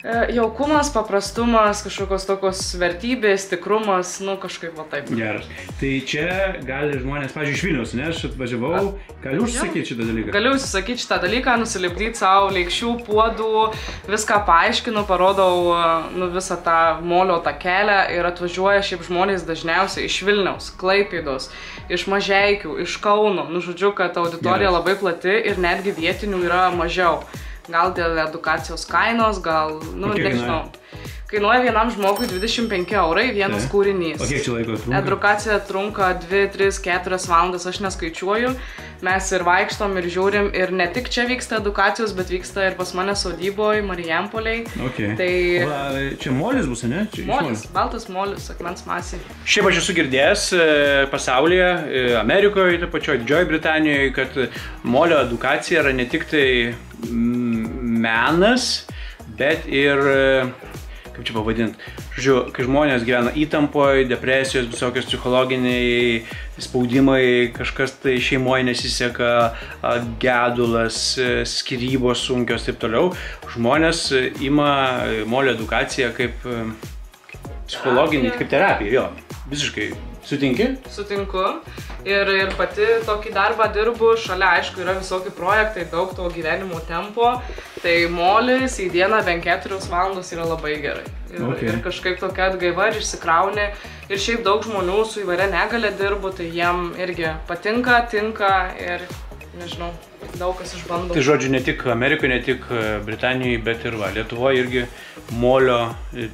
[SPEAKER 7] Jaukumas, paprastumas, kažkokios tokios vertybės, tikrumas, nu kažkaip va taip.
[SPEAKER 1] Geras. Tai čia gali žmonės, pavyzdžiui, iš Vilniaus, ne, aš atvažiavau, gali užsisakyti šitą dalyką?
[SPEAKER 7] Galiu užsisakyti šitą dalyką, nusilipdyti savo leikščių, puodų, viską paaiškinu, parodau visą tą molio takelę ir atvažiuoja šiaip žmonės dažniausiai iš Vilniaus, Klaipėdos, iš Mažeikių, iš Kauno. Nu, žodžiu, kad auditorija labai plati ir netgi vietinių yra mažiau. Gal dėl edukacijos kainos, gal, nu, nežinau. Kainuoja vienam žmogui 25 eurai vienas kūrinys.
[SPEAKER 1] O kiek čia laiko trunka?
[SPEAKER 7] Edukacija trunka 2, 3, 4 valandas, aš neskaičiuoju. Mes ir vaikštom ir žiūrim ir ne tik čia vyksta edukacijos, bet vyksta ir pas mane sodyboje, Marijampolėje.
[SPEAKER 1] Tai... Čia molis bus, ne?
[SPEAKER 7] Molis, baltas molis, akmens masė.
[SPEAKER 3] Šiaip aš esu girdėjęs pasaulyje, Amerikoje, taip pačioj Didžiojoje Britanijoje, kad molio edukacija yra ne tik tai menas, bet ir, kaip čia pavadinti, žodžiu, kai žmonės gyvena įtampoje, depresijos, visokios psichologiniai spaudimai, kažkas tai šeimoje nesiseka, gedulas, skyrybos sunkios ir taip toliau, žmonės ima molio edukaciją kaip psichologinį, kaip terapiją, jo, visiškai. Sutinki?
[SPEAKER 7] Sutinku. Ir pati tokį darbą dirbu, šalia aišku yra visokie projektai, daug to gyvenimo tempo, tai molis į dieną bent 4 valandos yra labai gerai. Ir kažkaip tokia atgaiva ir išsikrauni. Ir šiaip daug žmonių su įvairia negalia dirbu, tai jiem irgi patinka, tinka ir nežinau, daug kas išbando.
[SPEAKER 3] Tai žodžiu, ne tik Amerikoje, ne tik Britanijoje, bet ir Lietuvoje irgi molio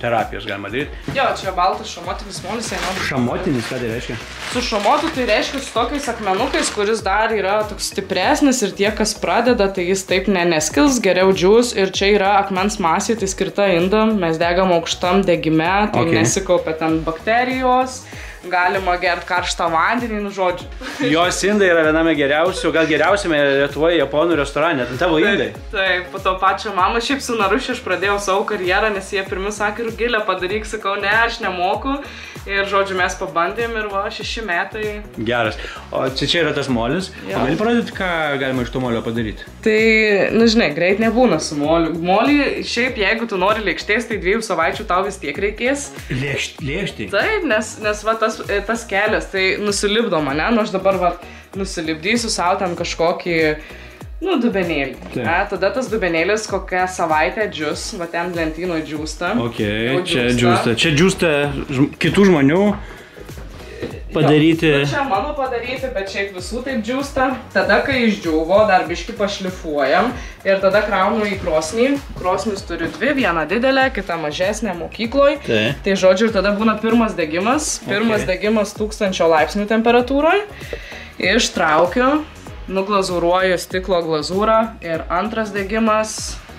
[SPEAKER 3] terapijos galima daryti.
[SPEAKER 7] Jo, čia baltas šamotinis molis.
[SPEAKER 1] Šamotinis, ką tai reiškia?
[SPEAKER 7] Su šamotu tai reiškia su tokiais akmenukais, kuris dar yra toks stipresnis ir tie, kas pradeda, tai jis taip neskils, geriau džiūs ir čia yra akmens masė, tai skirta indam, mes degam aukštam degime, tai nesikaupia ten bakterijos. Galima gerti karštą vandenį, nu žodžiu.
[SPEAKER 3] Jos indai yra viename geriausių, gal geriausiame Lietuvoje japonų restorane, tai tavo indai.
[SPEAKER 7] Taip, po to pačią mamą, šiaip su Narušiu aš pradėjau savo karjerą, nes jie pirmi sakė, Rugilė padaryk, sakau, ne, aš nemoku. Ir žodžiu, mes pabandėm ir va, 6 metai.
[SPEAKER 3] Geras. O čia yra tas molis. Gali parodyti, ką galima iš to molio padaryti?
[SPEAKER 7] Tai, nu žinai, greit nebūna su moliu. Molį, šiaip jeigu tu nori lėkštės, tai 2 savaičių tau vis tiek reikės.
[SPEAKER 1] Lėkštį?
[SPEAKER 7] Taip, nes va tas kelias, tai nusilipdoma, ne? Nu aš dabar va nusilipdysiu savo ten kažkokį, nu, dubenėlį. Tada tas dubenėlis kokią savaitę džius, va ten lentynoje džiūsta.
[SPEAKER 1] Ok, čia džiūsta. Čia džiūsta kitų žmonių.
[SPEAKER 3] padaryti.
[SPEAKER 7] Jo, čia mano padaryti, bet šiaip visų taip džiūsta. Tada, kai išdžiūvo, dar biškį pašlifuojam ir tada kraunu į krosnį. Krosnis turi dvi, vieną didelę, kitą mažesnę mokykloj. Tai žodžiu, ir tada būna pirmas degimas. Pirmas degimas 1000 laipsnių temperatūroje. Ištraukiu, nuglazūruoju stiklo glazūrą ir antras degimas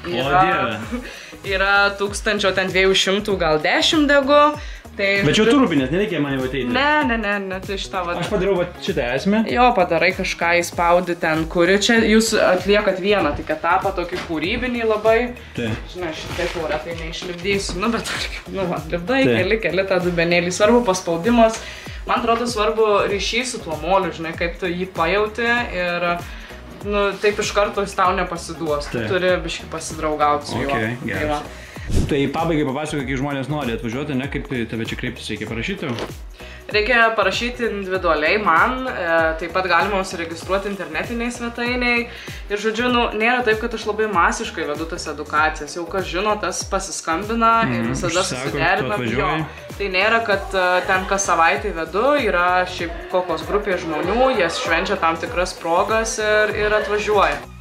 [SPEAKER 7] yra 1200, gal 10 degu. Tai,
[SPEAKER 3] bet čia turubinės, nereikia man jau ateiti.
[SPEAKER 7] Ne, tai šitą
[SPEAKER 3] Aš padariau šitą esmę.
[SPEAKER 7] Jo, padarai kažką įspaudi ten, kuri čia jūs atliekat vieną, tik etapą tokį kūrybinį labai. Žinai, šitaip jau retai neišlipdysiu, bet lipdai, keli tą dubenėlį. Svarbu paspaudimas. Man atrodo svarbu ryšys su tuo moliu, žinai, kaip tu jį pajauti ir taip iš karto jis tau nepasiduos. Tu turi biškį pasidraugauti su juo.
[SPEAKER 3] Tai pabaigai papasakok, kai žmonės nori atvažiuoti, ne, kaip tave čia kreiptis reikia parašyti?
[SPEAKER 7] Reikia parašyti individualiai man, taip pat galima užsiregistruoti internetiniai svetainiai. Ir žodžiu, nėra taip, kad aš labai masiškai vedu tas edukacijas. Jau kas žino, tas pasiskambina ir visada susiderinam. Tai nėra, kad ten kas savaitę vedu, yra šiaip kokios grupės žmonių, jie švenčia tam tikras progas ir atvažiuoja.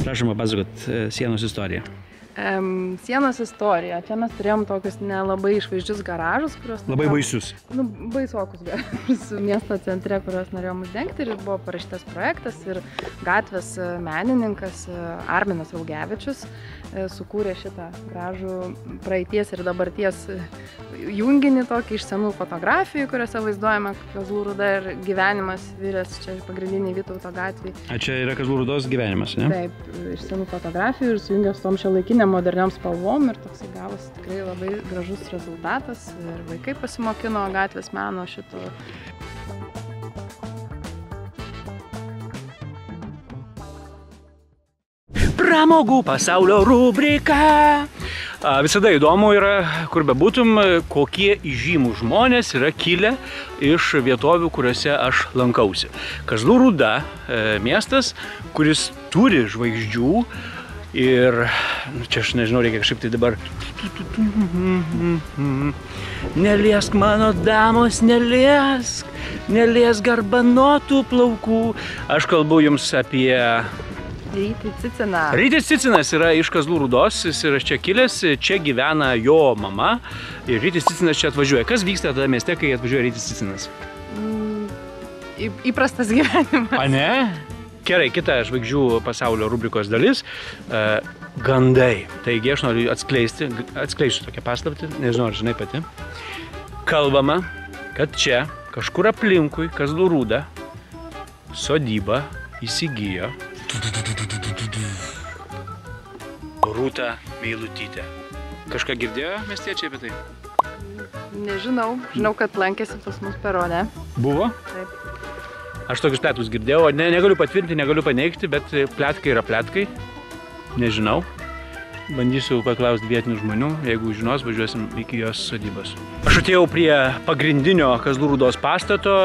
[SPEAKER 3] Prašom papasakot sienos istoriją.
[SPEAKER 4] Sienos istorija. Čia mes turėjom tokius nelabai išvaizdžius garažus, kuriuos...
[SPEAKER 3] Labai baisius.
[SPEAKER 4] Baisokus garažus miesto centre, kuriuos norėjom uždengti ir buvo parašytas projektas ir gatvės menininkas Arminas Augevičius sukūrė šitą gražų praeities ir dabarties junginį tokį iš senų fotografijų, kuriuose vaizduojame Kazlų Rūda ir gyvenimas viręs čia pagrindiniai Vytauto gatvėje.
[SPEAKER 3] Čia yra Kazlų Rūdos gyvenimas, ne?
[SPEAKER 4] Taip, iš senų fotografijų ir sujungę su tom šiuolaikinėm moderniom spalvom ir toksai gavosi tikrai labai gražus rezultatas ir vaikai pasimokino gatvės meno šito.
[SPEAKER 3] Pramogų pasaulio rubrika. Visada įdomu yra, kur bebūtum, kokie įžymūs žmonės yra kilę iš vietovių, kuriuose aš lankausi. Kazlų Rūda miestas, kuris turi žvaigždžių ir čia aš nežinau, reikia kažkaip tai dabar. Neliesk mano damos, neliesk garbanotų plaukų. Aš kalbu jums apie
[SPEAKER 4] Rytis Cicinas.
[SPEAKER 3] Rytis Cicinas yra iš Kazlų Rūdos, jis yra čia kilęs, čia gyvena jo mama ir Rytis Cicinas čia atvažiuoja. Kas vyksta tada mieste, kai atvažiuoja Rytis Cicinas?
[SPEAKER 4] Įprastas gyvenimas.
[SPEAKER 3] A ne? Gerai, kita žvaigždžių pasaulio rubrikos dalis. Gandai. Taigi aš noriu atskleisiu tokią paslaptį, nežinau, ar žinai pati. Kalbama, kad čia kažkur aplinkui Kazlų Rūdą sodybą įsigijo Rūta Meilutytė. Kažką girdėjo miestiečiai apie tai?
[SPEAKER 4] Nežinau. Žinau, kad lankėsi pas mus perone.
[SPEAKER 3] Buvo?
[SPEAKER 4] Taip.
[SPEAKER 3] Aš tokius pletkus girdėjau, negaliu patvirtinti, negaliu paneigti, bet pletkai yra pletkai. Nežinau. Bandysiu paklausti vietinių žmonių, jeigu žinos, važiuosim iki jos sodybos. Aš atėjau prie pagrindinio Kazlų Rūdos pastato.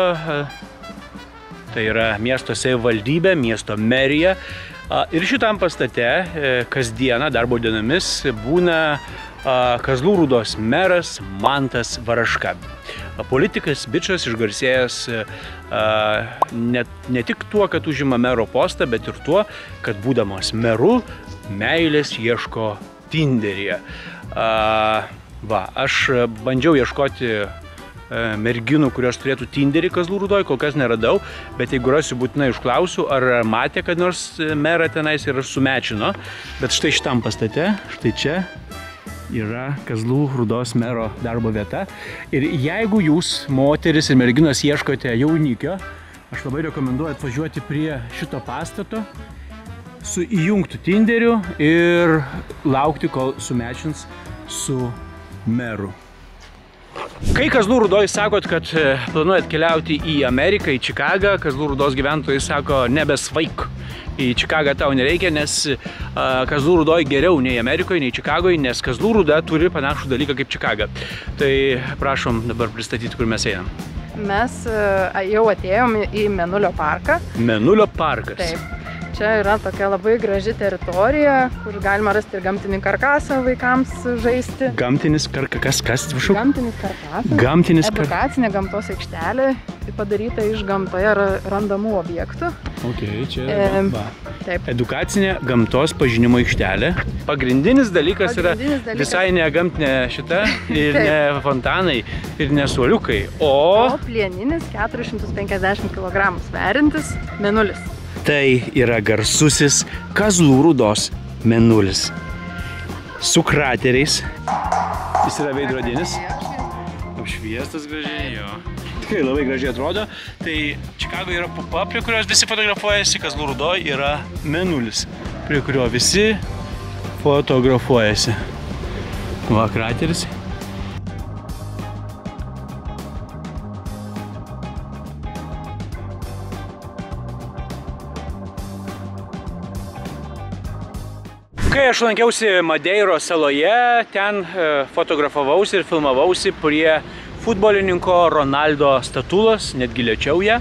[SPEAKER 3] Tai yra miesto savivaldybė, miesto merija. Ir šitam pastate kasdieną, darbo dienomis, būna Kazlų Rūdos meras Mantas Varaška. Politikas, bičas, išgarsėjęs ne tik tuo, kad užima mero postą, bet ir tuo, kad būdamas meru, meilės ieško Tinderyje. Aš bandžiau ieškoti merginų, kurios turėtų Tinderį Kazlų Rūdoj, kol kas neradau, bet jeigu rasiu, būtinai užklausiu, ar matė, kad nors merą tenais ir sumečino. Bet štai šitam pastate, štai čia yra Kazlų Rūdos mero darbo vieta. Ir jeigu jūs, moteris ir merginos, ieškote jaunikio, aš labai rekomenduoju atvažiuoti prie šito pastato su įjungtu Tinderiu ir laukti, kol sumečins su meru. Kai Kazlų Rūdoj sakot, kad planuojat keliauti į Ameriką, į Čikagą, Kazlų Rūdos gyventojai sako, nebesvaik. Į Čikagą tau nereikia, nes Kazlų Rūdoj geriau nei Amerikoje, nei Čikagoje, nes Kazlų Rūda turi panašų dalyką kaip Čikaga. Tai prašom dabar pristatyti, kur mes einam.
[SPEAKER 4] Mes jau atėjom į Mėnulio parką.
[SPEAKER 3] Mėnulio parkas.
[SPEAKER 4] Taip. čia yra tokia labai graži teritorija, kur galima rasti ir gamtinį karkasą vaikams žaisti.
[SPEAKER 1] Gamtinis karkakas, kas, prašau?
[SPEAKER 4] Gamtinis karkasas.
[SPEAKER 1] Gamtinis
[SPEAKER 4] Edukacinė gamtos aikštelė, padaryta iš gamtoje randamų objektų.
[SPEAKER 1] Ok, čia
[SPEAKER 4] taip.
[SPEAKER 1] Edukacinė gamtos pažinimo aikštelė. Pagrindinis dalykas yra visai ne gamtinė šita, ir ne fontanai, ir ne suoliukai, o
[SPEAKER 4] plieninis 450 kg sverintis mėnulis.
[SPEAKER 1] Tai yra garsusis Kazlų Rūdos mėnulis. Su krateriais. Jis yra veidrodinis. Apšviestas gražiai, jo. Tikrai labai gražiai atrodo. Tai Čikagoje yra pupa, prie kurios visi fotografuojasi. Kazlų Rūdoje yra mėnulis, prie kurio visi fotografuojasi. Va, krateris. Kai aš lankiausi Madeiros saloje, ten fotografavausi ir filmavausi prie futbolininko Ronaldo statulos, netgi liečiau ją.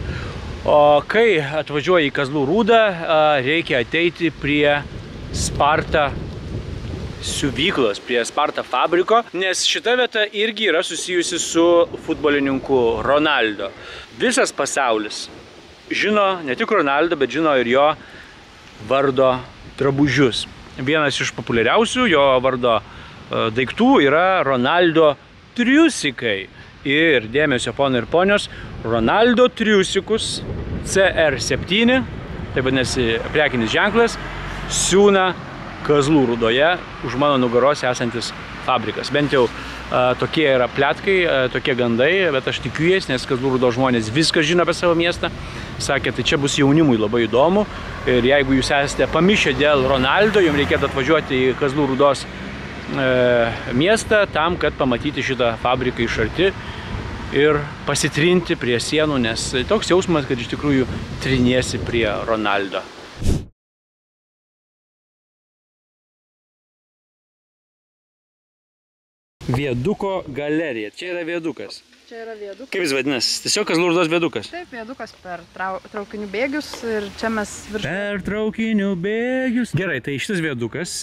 [SPEAKER 1] O kai atvažiuoji į Kazlų Rūdą, reikia ateiti prie Sparta siuvyklos, prie Sparta fabriko, nes šita vieta irgi yra susijusi su futbolininku Ronaldo. Visas pasaulis žino ne tik Ronaldo, bet žino ir jo vardo drabužius. Vienas iš populiariausių jo vardo daiktų yra Ronaldo triusikai. Ir dėmesio ponai ir ponios, Ronaldo triusikus CR7, tai vadinasi prekinis ženklas, siūna Kazlų Rūdoje už mano nugaros esantis fabrikas. Bent jau tokie yra pletkai, tokie gandai, bet aš tikiu jais, nes Kazlų Rūdos žmonės viską žino apie savo miestą. Sakė, tai čia bus jaunimui labai įdomu ir jeigu jūs esate pamišę dėl Ronaldo, jums reikėtų atvažiuoti į Kazlų Rūdos miestą tam, kad pamatyti šitą fabriką iš arti ir pasitrinti prie sienų, nes toks jausmas, kad iš tikrųjų triniesi prie Ronaldo. Viaduko galerija. Čia yra viadukas.
[SPEAKER 4] Čia yra viadukas.
[SPEAKER 1] Kaip jis vadinasi? Tiesiog Kazlų Rūdos viadukas.
[SPEAKER 4] Taip, viadukas per traukinių bėgius ir čia mes virš...
[SPEAKER 1] Per traukinių bėgius. Gerai, tai šitas viadukas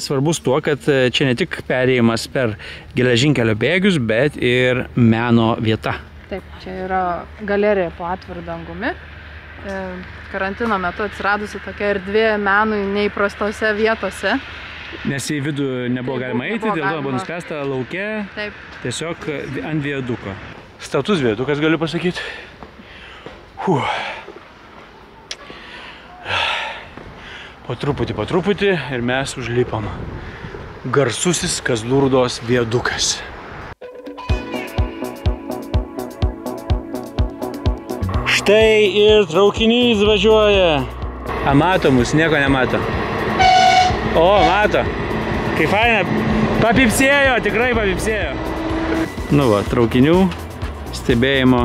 [SPEAKER 1] svarbus tuo, kad čia ne tik perėjimas per geležinkelio bėgius, bet ir meno vieta.
[SPEAKER 4] Taip, čia yra galerija po atviru dangumi. Karantino metu atsiradusi tokia erdvė menui neįprastose vietose.
[SPEAKER 1] Nes į vidų nebuvo galima eiti, dėl to buvo nuspręsta lauke, tiesiog ant viaduko. Status viadukas, galiu pasakyti. Po truputį ir mes užlipam. Garsusis Kazlų Rūdos viadukas. Štai ir traukinys važiuoja. A, mato mus, nieko nemato. O, mato. Kaip faina. Papipsėjo, tikrai papipsėjo. Nu va, traukinių stebėjimo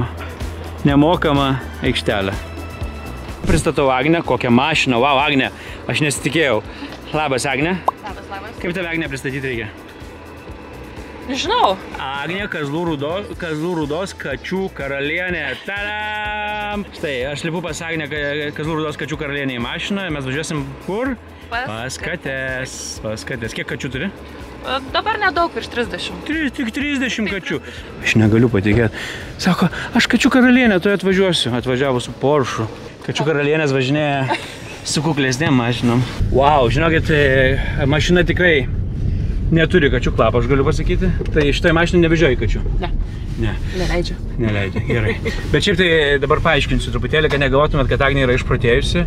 [SPEAKER 1] nemokama aikštelė. Pristatau Agnę, kokią mašiną. Wow, Agnė, aš nesitikėjau. Labas, Agnė.
[SPEAKER 5] Labas, labas.
[SPEAKER 1] Kaip tave, Agnė, pristatyti reikia?
[SPEAKER 5] Nežinau.
[SPEAKER 1] Agnė, Kazlų Rūdos kačių karalienė. Tadam! Štai, aš lipu pas Agnę Kazlų Rūdos kačių karalienė į mašiną. Mes važiuosim kur? Pas kates. Pas kates. Kiek kačių turi?
[SPEAKER 5] Dabar nedaug, virš 30.
[SPEAKER 1] Tik 30 kačių. Aš negaliu patikėti. Sako, aš kačių karalienė, tu atvažiuosiu. Atvažiavo su Porsche. Kačių karalienės važinėja su kuklesnėm mašinom. Wow, žinokit, mašina tikrai neturi kačių kvapą, aš galiu pasakyti. Tai šitoj mašinai nevežioji kačių?
[SPEAKER 5] Ne.
[SPEAKER 1] Ne.
[SPEAKER 5] Neleidžiu.
[SPEAKER 1] Neleidžia, gerai. Bet šiaip tai dabar paaiškinsiu truputėlį, kad negalvotumėt, kad Agnė yra išprotėjusi.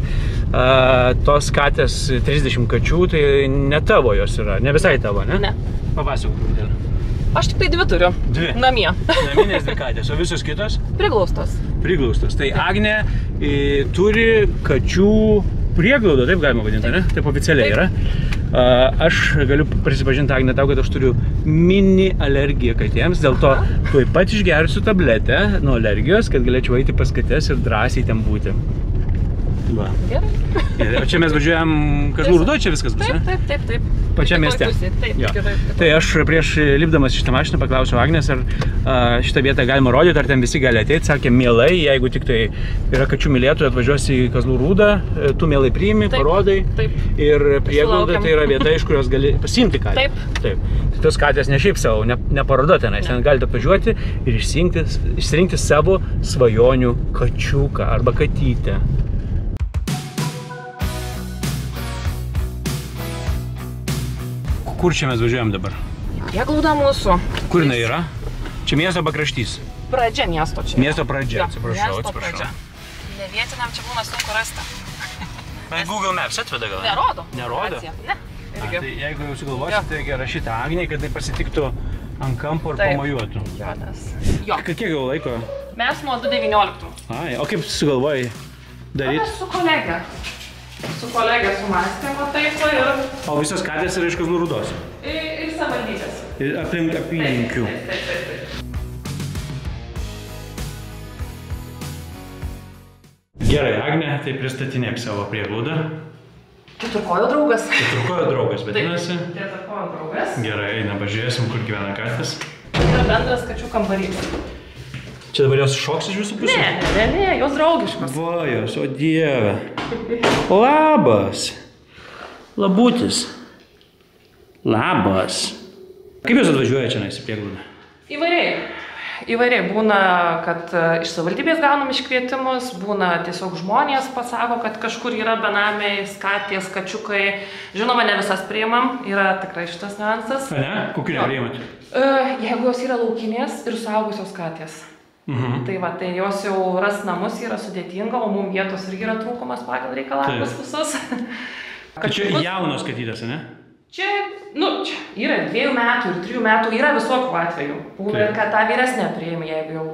[SPEAKER 1] Tos katės 30 kačių, tai ne tavo jos yra, ne visai tavo, ne?
[SPEAKER 5] Ne.
[SPEAKER 1] Papasakok truputėlį.
[SPEAKER 5] Aš tik tai 2 turiu.
[SPEAKER 1] 2?
[SPEAKER 5] Namie.
[SPEAKER 1] Naminės 2 katės, o visos kitos?
[SPEAKER 5] Priglaustos.
[SPEAKER 1] Priglaustos. Tai Agnė turi kačių prieglaudą, taip galima vadinti, ne? Taip oficialiai yra. Aš galiu prisipažinti, Agnė, tau, kad aš turiu mini alergiją katėms, dėl to tuoj pat išgersiu tabletę nuo alergijos, kad galėčiau eiti pas kates ir drąsiai ten būti. Va.
[SPEAKER 7] Gerai.
[SPEAKER 1] O čia mes važiuojam Kazlų Rūdoj, čia viskas bus, ne?
[SPEAKER 7] Taip.
[SPEAKER 1] Pačiam mieste.
[SPEAKER 7] Taip,
[SPEAKER 1] Jo.
[SPEAKER 7] gerai.
[SPEAKER 1] Tai aš prieš lipdamas šitą mašiną paklausiau Agnės, ar šitą vietą galima rodyti, ar ten visi gali ateiti. Sakė, mielai, jeigu tik tai yra kačių mylėtojų, atvažiuosi į Kazlų Rūdą, tu mielai priimi, parodai.
[SPEAKER 7] Taip.
[SPEAKER 1] Ir prieglauda tai yra vieta, iš kurios gali pasiimti katę.
[SPEAKER 7] Taip.
[SPEAKER 1] Tai tos katės ne šiaip savo, ne paroda tenais. Ten galite atvažiuoti ir išsirinkti savo svajonių kačiuką arba katytę. Kur čia mes važiuojam dabar?
[SPEAKER 7] Prieglauda mūsų.
[SPEAKER 1] Kur jinai yra? Čia miesto pakraštys.
[SPEAKER 7] Pradžia miesto čia.
[SPEAKER 1] Miesto pradžia, atsiprašau.
[SPEAKER 7] Ne vietiniam čia būna sunku rasti.
[SPEAKER 1] Bet Google Maps atveda gal?
[SPEAKER 7] Nerodo.
[SPEAKER 1] Nerodo?
[SPEAKER 7] Ne.
[SPEAKER 1] Tai jeigu jau sugalvosite, tai rašyti Agnei, kad tai pasitiktų ant kampo ir pamojuotų.
[SPEAKER 7] Jo.
[SPEAKER 1] Kiek jau laiko?
[SPEAKER 7] Mes nuo 2019.
[SPEAKER 1] Ai, o kaip sugalvojai daryti?
[SPEAKER 7] Su kolegė. Su kolegė sumąstėm taip ir...
[SPEAKER 1] O visos katės yra iš Kazlų Rūdos?
[SPEAKER 7] Ir savivaldybės.
[SPEAKER 1] Ir aplink apylinkių.
[SPEAKER 7] Taip.
[SPEAKER 1] Gerai, Agne, tai pristatinėk savo prieglaudą.
[SPEAKER 7] Keturkojo draugas.
[SPEAKER 1] Keturkojo draugas, vadinasi.
[SPEAKER 7] Keturkojo draugas.
[SPEAKER 1] Gerai, eina, pažiūrėsim, kur gyvena katės.
[SPEAKER 7] Tai yra bendras kačių kambarys.
[SPEAKER 1] Čia dabar jos šoks iš visų pusių?
[SPEAKER 7] Ne, jos draugiškos.
[SPEAKER 1] Va, jos, o dieve. Labas. Labutis. Labas. Kaip jūs atvažiuoja čia į prieglaudą?
[SPEAKER 7] Įvairiai. Būna, kad iš savivaldybės gaunam iškvietimus, būna tiesiog žmonės pasako, kad kažkur yra benamiai, katės, kačiukai. Žinoma, ne visas priimam, yra tikrai šitas niuansas.
[SPEAKER 1] A ne? Kokių nepriimat?
[SPEAKER 7] Jeigu jos yra laukinės ir suaugusios katės. Tai va, tai jos jau ras namus yra sudėtinga, o mums vietos irgi yra trūkumas pagal reikalavimus visus.
[SPEAKER 1] Tai čia jaunos katytės, ne?
[SPEAKER 7] Čia yra 2 metų ir 3 metų, yra visokių atvejų. Būna, kad tą vyresnę priimi, jeigu jau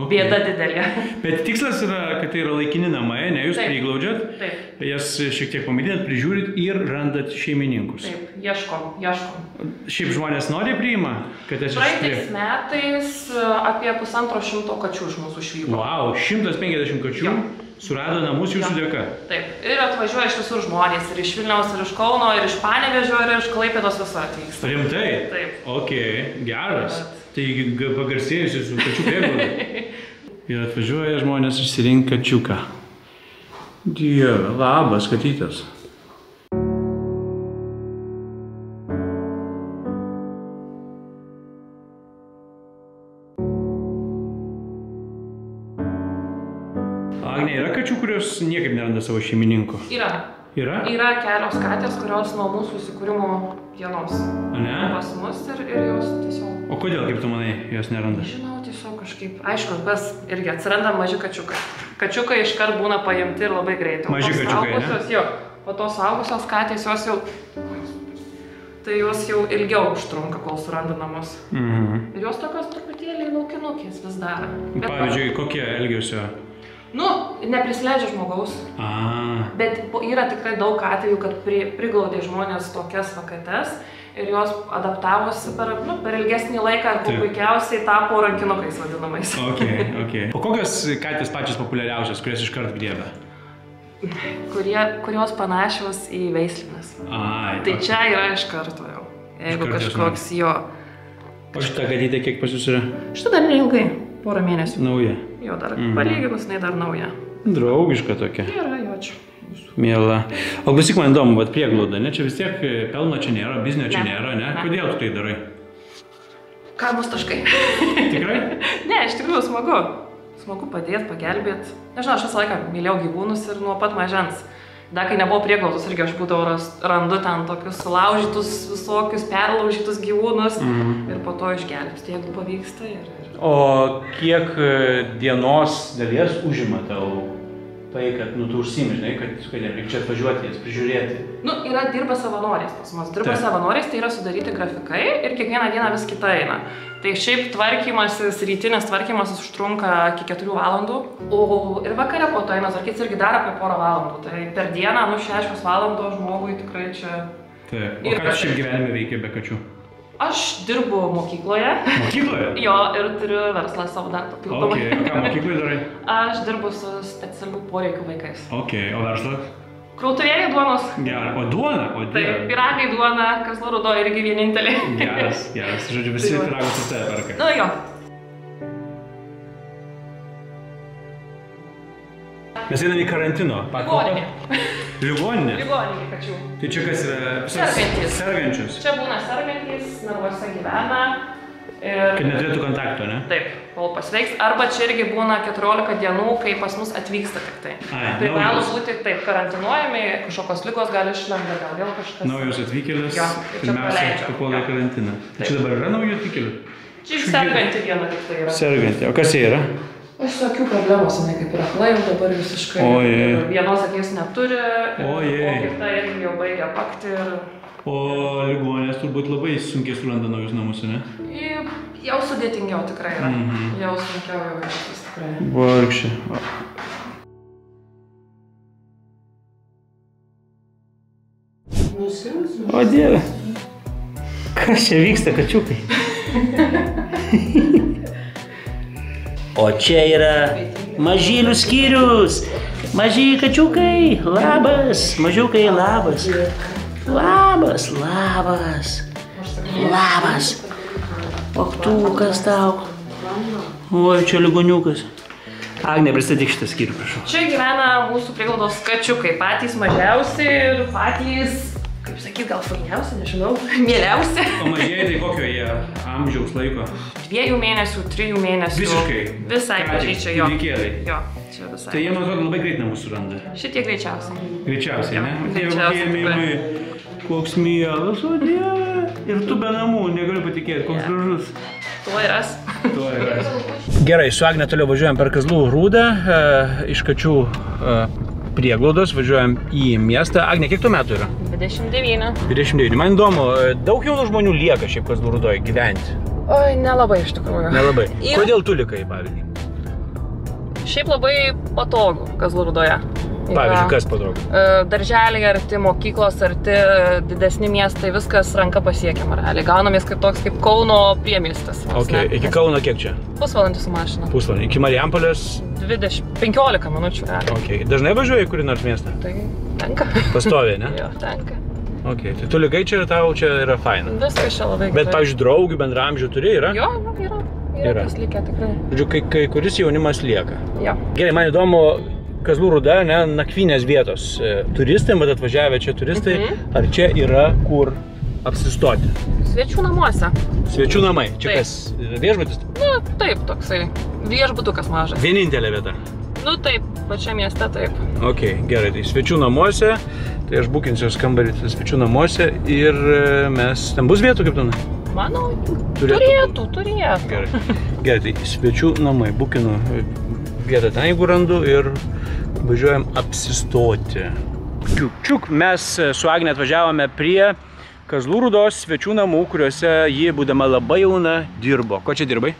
[SPEAKER 7] bėda didelė.
[SPEAKER 1] Bet tikslas yra, kad tai yra laikini namai, ne jūs priglaudžiat, jas šiek tiek pamaitinat, prižiūrit ir randat šeimininkus.
[SPEAKER 7] Taip, ieškom.
[SPEAKER 1] Šiaip žmonės nori priima, kad esi
[SPEAKER 7] Praeitais metais apie 150 kačių iš mūsų išvyko.
[SPEAKER 1] Wow, 150 kačių surado namus jūsų dėka.
[SPEAKER 7] Taip, ir atvažiuoja iš visur žmonės, ir iš Vilniaus, ir iš Kauno, ir iš Panevėžio, ir iš Klaipėdos visur atvyksta.
[SPEAKER 1] Rimtai?
[SPEAKER 7] Taip.
[SPEAKER 1] Ok, geras. Tai pagarsėjusi su kačių prieglauda. Ir atvažiuoja žmonės išsirinkti kačiuką. Dieve, labas, katytės. Agne, yra kačių, kurios niekaip neranda savo šeimininkų?
[SPEAKER 7] Yra.
[SPEAKER 1] Yra?
[SPEAKER 7] Yra kelios katės, kurios nuo mūsų įsikūrimo dienos.
[SPEAKER 1] Ne?
[SPEAKER 7] Pas mus ir jos tiesiog...
[SPEAKER 1] O kodėl, kaip tu manai, jos neranda?
[SPEAKER 7] Žinau, tiesiog kažkaip... Aišku, pas irgi atsiranda maži kačiukai. Kačiukai iškart būna paimti ir labai greitai.
[SPEAKER 1] Maži kačiukai, ne?
[SPEAKER 7] Jo. O tos suaugusios katės, jos jau... Tai jos jau ilgiau užtrunka, kol suranda namus. Ir jos tokios truputėlį laukinukės vis dar.
[SPEAKER 1] Pavyzdžiui, kokie elgesio?
[SPEAKER 7] Neprisileidžia žmogaus. Bet yra tikrai daug atvejų, kad priglaudė žmonės tokias kates ir jos adaptavosi per ilgesnį laiką ir puikiausiai tapo rankinukais vadinamais.
[SPEAKER 1] Ok. O kokios katės pačios populiariausios, kurias iškart griebia?
[SPEAKER 7] Kurios panašios į veislinas. Tai čia yra iš karto jau. Jeigu kažkoks jo.
[SPEAKER 1] O šitą katytę kiek pas jūs yra?
[SPEAKER 7] Šitą dar neilgai. Porą mėnesių.
[SPEAKER 1] Nauja?
[SPEAKER 7] Jo, dar palyginus, jinai dar nauja.
[SPEAKER 1] Draugiška tokia.
[SPEAKER 7] Yra, jo čia.
[SPEAKER 1] Miela. O klausyk, man įdomu, vat prieglauda, ne? Čia vis tiek pelno čia nėra, biznio čia nėra, ne? Kodėl tu tai darai?
[SPEAKER 7] Karmos taškai.
[SPEAKER 1] Tikrai?
[SPEAKER 7] Ne, iš tikrųjų smagu. Smagu padėti, pagelbėti. Nežinau, aš visą laiką mylėjau gyvūnus ir nuo pat mažens. Dar kai nebuvo prieglaudos, irgi aš būdavau randu ten tokius sulaužytus, visokius perlaužytus gyvūnus ir po to išgelbsti, jeigu pavyksta.
[SPEAKER 1] O kiek dienos dalies užima tau tai, kad tu užsiimi, žinai, kad reikia čia atvažiuoti, jas prižiūrėti?
[SPEAKER 7] Yra dirba savanoriais pas mus. Dirba savanoriais, tai yra sudaryti grafikai ir kiekvieną dieną vis kita eina. Tai šiaip tvarkymasis, rytinis tvarkymasis užtrunka iki 4 valandų, ir vakare po to eina tvarkytis irgi dar apie porą valandų. Tai per dieną, 6 valandos žmogui tikrai čia...
[SPEAKER 1] Taip. O ką tu šiaip gyvenime veikia be kačių?
[SPEAKER 8] Aš dirbu mokykloje.
[SPEAKER 1] Mokykloje?
[SPEAKER 8] Jo, ir turiu verslą savo dar papildomai.
[SPEAKER 1] O ką mokykloje darai?
[SPEAKER 8] Aš dirbu su specialių poreikių vaikais.
[SPEAKER 1] O verslas?
[SPEAKER 8] Krautuvėlė duonos.
[SPEAKER 1] Gerai. O duona? O dieve.
[SPEAKER 8] Taip, pyragai duona, Kazlų Rūdoj irgi vienintelė.
[SPEAKER 1] Geras. Žodžiu, visi pyragus pas tave perka.
[SPEAKER 8] Nu jo.
[SPEAKER 1] Mes einame į karantino.
[SPEAKER 8] Ligoninė.
[SPEAKER 1] Ligoninė?
[SPEAKER 8] Ligoninė kačių.
[SPEAKER 1] Tai čia kas yra?
[SPEAKER 8] Sergantys.
[SPEAKER 1] Sergančius?
[SPEAKER 8] Čia būna sergantys, narvuose gyvena. Ir...
[SPEAKER 1] Kad neturėtų kontakto, ne?
[SPEAKER 8] Taip, kol pasveiks. Arba čia irgi būna 14 dienų, kai pas mus atvyksta tik tai. Privalo būti taip karantinuojami, kažkokios ligos gali išlenda, gal vėl kažkas.
[SPEAKER 1] Naujos atvykėlės,
[SPEAKER 8] jo,
[SPEAKER 1] pirmiausia, papuola į karantiną. Čia dabar yra naujų atvykėlių?
[SPEAKER 8] Čia serganti viena tik tai yra.
[SPEAKER 1] Serganti. O kas jie yra?
[SPEAKER 8] Visokių problemos, jinai kaip ir aklai jau dabar visiškai. Vienos akies neturi, o kita irgi jau baigia pakti ir...
[SPEAKER 1] O ligonės turbūt labai sunkiai suranda naujus namus, ne?
[SPEAKER 8] Jau sudėtingiau tikrai yra. Jau sunkiau jau viskas tikrai.
[SPEAKER 1] Vargšė. O dieve. Kas čia vyksta, kačiukai?
[SPEAKER 9] O čia yra mažylių skyrius. Mažyliai kačiukai. Labas. Mažiukai, labas. Labas. O tu, kas tau? Oi, čia ligoniukas. Agne, pristatyk šitą skyrių, prašau.
[SPEAKER 8] Čia gyvena mūsų prieglaudos kačiukai. Patys mažiausi ir patys, kaip sakyt, gal fainiausi, nežinau, mieliausi.
[SPEAKER 1] O mažieji tai kokio jie amžiaus laiko?
[SPEAKER 8] 2 mėnesių, 3 mėnesių.
[SPEAKER 1] Visiškai?
[SPEAKER 8] Visai mažyčiai, jo.
[SPEAKER 1] Kūdikėliai?
[SPEAKER 8] Jo, čia visai.
[SPEAKER 1] Tai jie, man atrodo, labai greit namus suranda.
[SPEAKER 8] Šitie greičiausiai.
[SPEAKER 1] Greičiausiai, ne?
[SPEAKER 8] Greičiausiai.
[SPEAKER 1] Koks mielas, o dieve. Ir tu be namų, negaliu patikėti, koks gražus.
[SPEAKER 8] Tuo ir ras.
[SPEAKER 3] Gerai, su Agne toliau važiuojam per Kazlų Rūdą, iš kačių prieglaudos, važiuojam į miestą. Agne, kiek tu metų yra?
[SPEAKER 8] 29.
[SPEAKER 3] 29. Man įdomu, daug jaunų žmonių lieka šiaip Kazlų Rūdoje gyventi?
[SPEAKER 8] Oi, nelabai iš tikrųjų.
[SPEAKER 3] Nelabai. Kodėl tu likai, pavyzdžiui?
[SPEAKER 8] Šiaip labai patogu Kazlų Rūdoje.
[SPEAKER 3] Pavyzdžiui, kas patogu?
[SPEAKER 8] Darželiai arti, mokyklos arti, didesni miestai, viskas ranka pasiekiama realiai. Gaunamės kaip toks kaip Kauno priemiestas.
[SPEAKER 3] Iki Kauno kiek čia?
[SPEAKER 8] Pusvalandį su mašina.
[SPEAKER 3] Pusvalandį. Iki Marijampolės?
[SPEAKER 8] 15 minučių realiai.
[SPEAKER 3] Dažnai važiuoji į kurį nors miestą?
[SPEAKER 8] Tai tenka.
[SPEAKER 3] Pastoviai, ne?
[SPEAKER 8] Jo, tenka.
[SPEAKER 3] Tai tu likai čia ir tau čia yra faina.
[SPEAKER 8] Viskas čia labai gerai.
[SPEAKER 3] Bet, pavyzdžiui, draugių, bendramžių turi, yra?
[SPEAKER 8] Jo, yra. Kas likę tikrai.
[SPEAKER 3] Žodžiu, kai kuris jaunimas lieka.
[SPEAKER 8] Jo.
[SPEAKER 3] Gerai, man įdomu, Kazlų Rūda, ne, nakvynės vietos. Turistai, bet atvažiavę čia turistai, ar čia yra kur apsistoti?
[SPEAKER 8] Svečių namuose.
[SPEAKER 3] Svečių namai. Čia kas? Viešbutis?
[SPEAKER 8] Nu, taip, toksai. Viešbutukas mažas.
[SPEAKER 3] Vienintelė vieta?
[SPEAKER 8] Nu, taip, pačia mieste taip.
[SPEAKER 3] Gerai, tai svečių namuose, tai aš bukinsiu kambarį svečių namuose ir mes... Ten bus vietų, kaip tenai?
[SPEAKER 8] Manau, turėtų.
[SPEAKER 3] Gerai, tai svečių namai, bukinu vietą ten, jeigu randu, ir važiuojam apsistoti. Čiuk, mes su Agne atvažiavome prie Kazlų Rūdos svečių namų, kuriuose ji, būdama labai jauna, dirbo. Ko čia dirbai?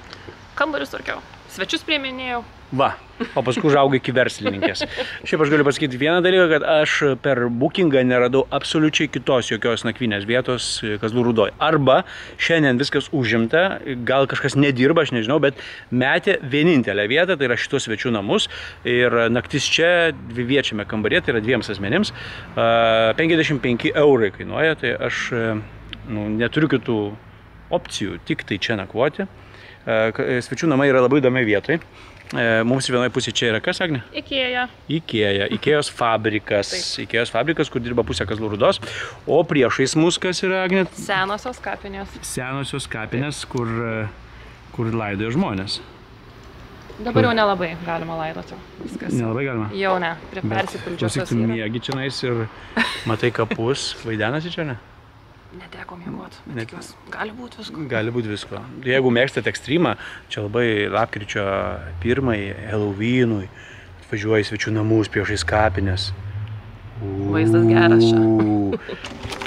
[SPEAKER 8] Kambarius tvarkiau. Svečius priiminėjau.
[SPEAKER 3] Va, o paskui užaugai iki verslininkės. Šiaip aš galiu pasakyti vieną dalyką, kad aš per bookingą neradau absoliučiai kitos jokios nakvynės vietos Kazlų Rūdoj. Arba šiandien viskas užimta, gal kažkas nedirba, aš nežinau, bet metė vienintelę vietą, tai yra šitos svečių namus. Ir naktis čia dviviečiame kambarė, tai yra 2 asmenims. 55 eurai kainuoja, tai aš neturiu kitų opcijų, tik tai čia nakvoti. Svečių namai yra labai įdomiai vietoj. Mums vienoje pusėje čia yra kas, Agne?
[SPEAKER 8] Ikėja.
[SPEAKER 3] Ikėjos fabrikas. Ikėjos fabrikas, kur dirba pusė Kazlų Rūdos. O priešais mus kas yra, Agne?
[SPEAKER 8] Senosios kapinės.
[SPEAKER 3] Senosios kapinės, kur laidojo žmonės.
[SPEAKER 8] Dabar jau nelabai galima laidoti. Viskas.
[SPEAKER 3] Nelabai galima?
[SPEAKER 8] Jau ne, prie persipildžiusios yra.
[SPEAKER 3] Miegi čia nais ir matai kapus. Vaidenasi čia, ne?
[SPEAKER 8] Neteko miegoti, bet tikiuosi, gali būti visko.
[SPEAKER 3] Gali būti visko. Jeigu mėgstate ekstremą, čia labai lapkričio 1-ąjį, Halloweenui, atvažiuoji svečių namus priešais kapinės.
[SPEAKER 8] Vaizdas geras čia.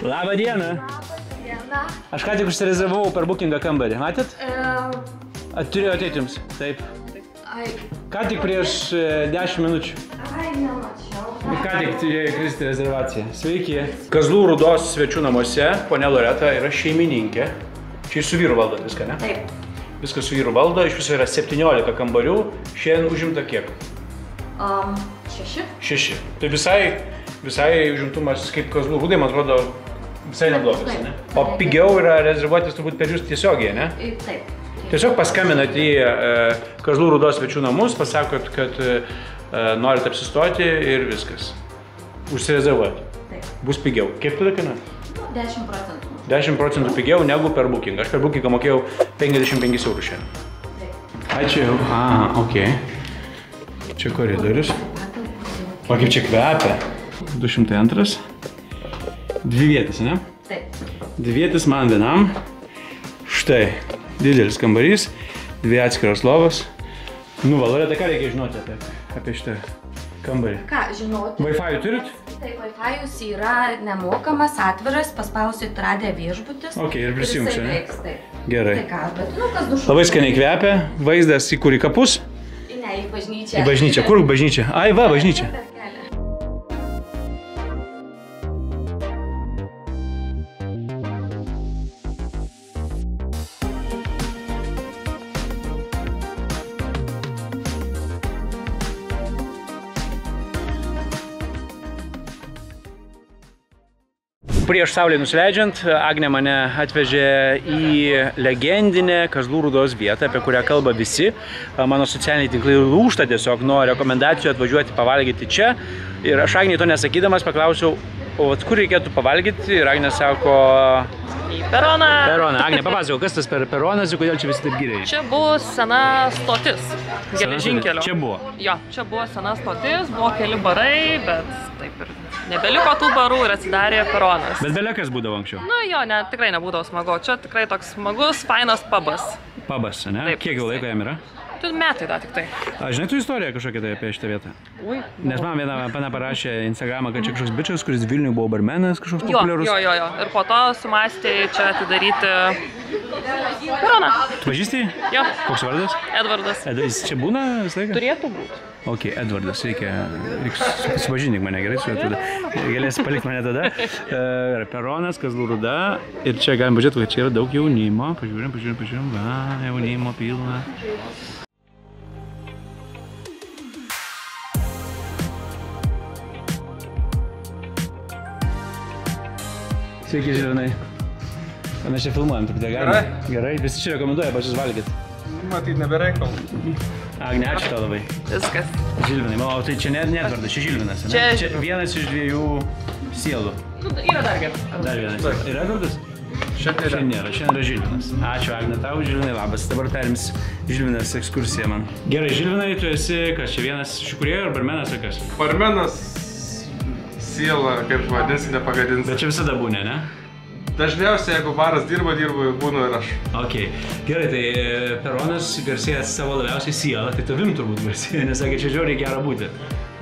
[SPEAKER 3] Labą dieną. Aš ką tik užsirezervavau per bookingą kambarį. Matėt? Turėjau ateiti jums. Taip. Ką tik prieš 10 minučių.
[SPEAKER 2] Ai, nemačiau.
[SPEAKER 3] Ką tik turėjau kristi rezervaciją. Sveiki. Kazlų Rūdos svečių namuose ponia Loreta yra šeimininkė.
[SPEAKER 1] Čia su vyru valdot viską, ne?
[SPEAKER 2] Taip.
[SPEAKER 1] Viskas su vyru valdo, iš viso yra 17 kambarių, šiandien užimta kiek?
[SPEAKER 2] 6.
[SPEAKER 1] 6. Tai visai užimtumas kaip Kazlų Rūdai, man atrodo, visai neblogas, ne? O pigiau yra rezervuotis turbūt per jūs tiesiogiai, ne?
[SPEAKER 2] Taip.
[SPEAKER 1] Tiesiog paskambinat į Kazlų Rūdos svečių namus, pasakot, kad norit apsistoti ir viskas. Užsirezervuoti.
[SPEAKER 2] Taip.
[SPEAKER 1] Bus pigiau. Kiek tada kainuoja?
[SPEAKER 2] 10%.
[SPEAKER 1] 10% pigiau negu per booking. Aš per bookingą mokėjau 55 eurų šiandien. Ačiū. Okei. Čia koridorius. O kaip čia kvepia? 202. 2 vietas, ne?
[SPEAKER 2] Taip.
[SPEAKER 1] 2 vietas man vienam. Štai, didelis kambarys, 2 atskiros lovos. Nu, Loreta, ką reikia žinoti apie šitą kambarį?
[SPEAKER 2] Ką žinoti?
[SPEAKER 1] Wi-Fi turit?
[SPEAKER 2] Taip, Wi-Fi yra nemokamas, atviras, paspausit radę viešbutis.
[SPEAKER 1] Ok, ir prisijungsiu, ne?
[SPEAKER 2] Taip.
[SPEAKER 1] Gerai.
[SPEAKER 2] Tai ką, bet, kas dušu.
[SPEAKER 1] Labai skaniai kvepia, vaizdas į kur, į kapus?
[SPEAKER 2] Ne, į bažnyčią.
[SPEAKER 1] Į bažnyčią. Kur bažnyčia? Ai, va, bažnyčia. Prieš saulei nusileidžiant, Agnė mane atvežė į legendinę Kazlų Rūdos vietą, apie kurią kalba visi. Mano socialiniai tinklai lūžta tiesiog nuo rekomendacijų atvažiuoti pavalgyti čia. Ir aš Agnei to nesakydamas paklausiau, o kur reikėtų pavalgyti, ir Agnė sako...
[SPEAKER 8] Į Peroną.
[SPEAKER 1] Peroną. Agnė, papasakau, kas tas Peronas ir kodėl čia visi taip giriai?
[SPEAKER 8] Čia buvo sena stotis, geležinkelio.
[SPEAKER 1] Čia buvo?
[SPEAKER 8] Jo, čia buvo sena stotis, buvo keli barai, bet taip ir nebeliko tų barų ir atsidarė Peronas.
[SPEAKER 1] Bet belekas būdavo anksčiau?
[SPEAKER 8] Nu jo, tikrai nebūdavo smagu. Čia tikrai toks smagus, fainas pubas.
[SPEAKER 1] Pubas, ne?
[SPEAKER 8] Taip,
[SPEAKER 1] kiek jau laiko jam yra?
[SPEAKER 8] Metai dar tik tai.
[SPEAKER 1] Žinai tu istoriją kažkokią tai apie šitą vietą?
[SPEAKER 8] Ui.
[SPEAKER 1] Nes man viena pana parašė Instagramą, kad čia kažkoks bičias, kuris Vilniuje buvo barmenas, kažkoks populiarus.
[SPEAKER 8] Jo. Ir po to sumastė čia atidaryti Peroną.
[SPEAKER 1] Tu pažįsti?
[SPEAKER 8] Jo.
[SPEAKER 1] Koks vardas?
[SPEAKER 8] Edvardas.
[SPEAKER 1] Jis čia būna visą laiką?
[SPEAKER 8] Turėtų būti.
[SPEAKER 1] Ok, Edvardas, reikia susipažinti mane gerai su juo tada. Galėsi palikti mane tada. Peronas, Kazlų Rūda. Ir čia galim pažiūrėti, kad čia yra daug jaunimo. Pažiūrėjom. Va, jaunimo pilna. Sveiki, Žilvinai. Mes čia filmuojam, truputį galim. Gerai, visi čia rekomenduoja pačius valgyti.
[SPEAKER 10] Matyt, nebereikal.
[SPEAKER 1] Agne, ačiū tau labai.
[SPEAKER 8] Viskas.
[SPEAKER 1] Žilvinai, o tai čia ne Edvardas, čia Žilvinas, ne? Čia vienas iš 2 sielų.
[SPEAKER 8] Yra dar vienas.
[SPEAKER 1] Dar vienas. Ir Edvardas? Šiandien nėra, šiandien yra Žilvinas. Ačiū, Agne, tau, Žilvinai, labas. Dabar perims Žilvinas ekskursiją man. Gerai, Žilvinai, tu esi, kas čia vienas iš kūrėjų ar barmenas ar kas?
[SPEAKER 10] Barmenas, siela, kaip vadinsi, nepagadins.
[SPEAKER 1] Bet čia visada būnė, ne?
[SPEAKER 10] Dažniausiai, jeigu baras dirba, būnu ir aš.
[SPEAKER 1] Ok. Gerai, tai Peronas garsėja savo labiausiai sielą, tai tavim turbūt garsėja, nes sakė, čia žiauriai gera būti.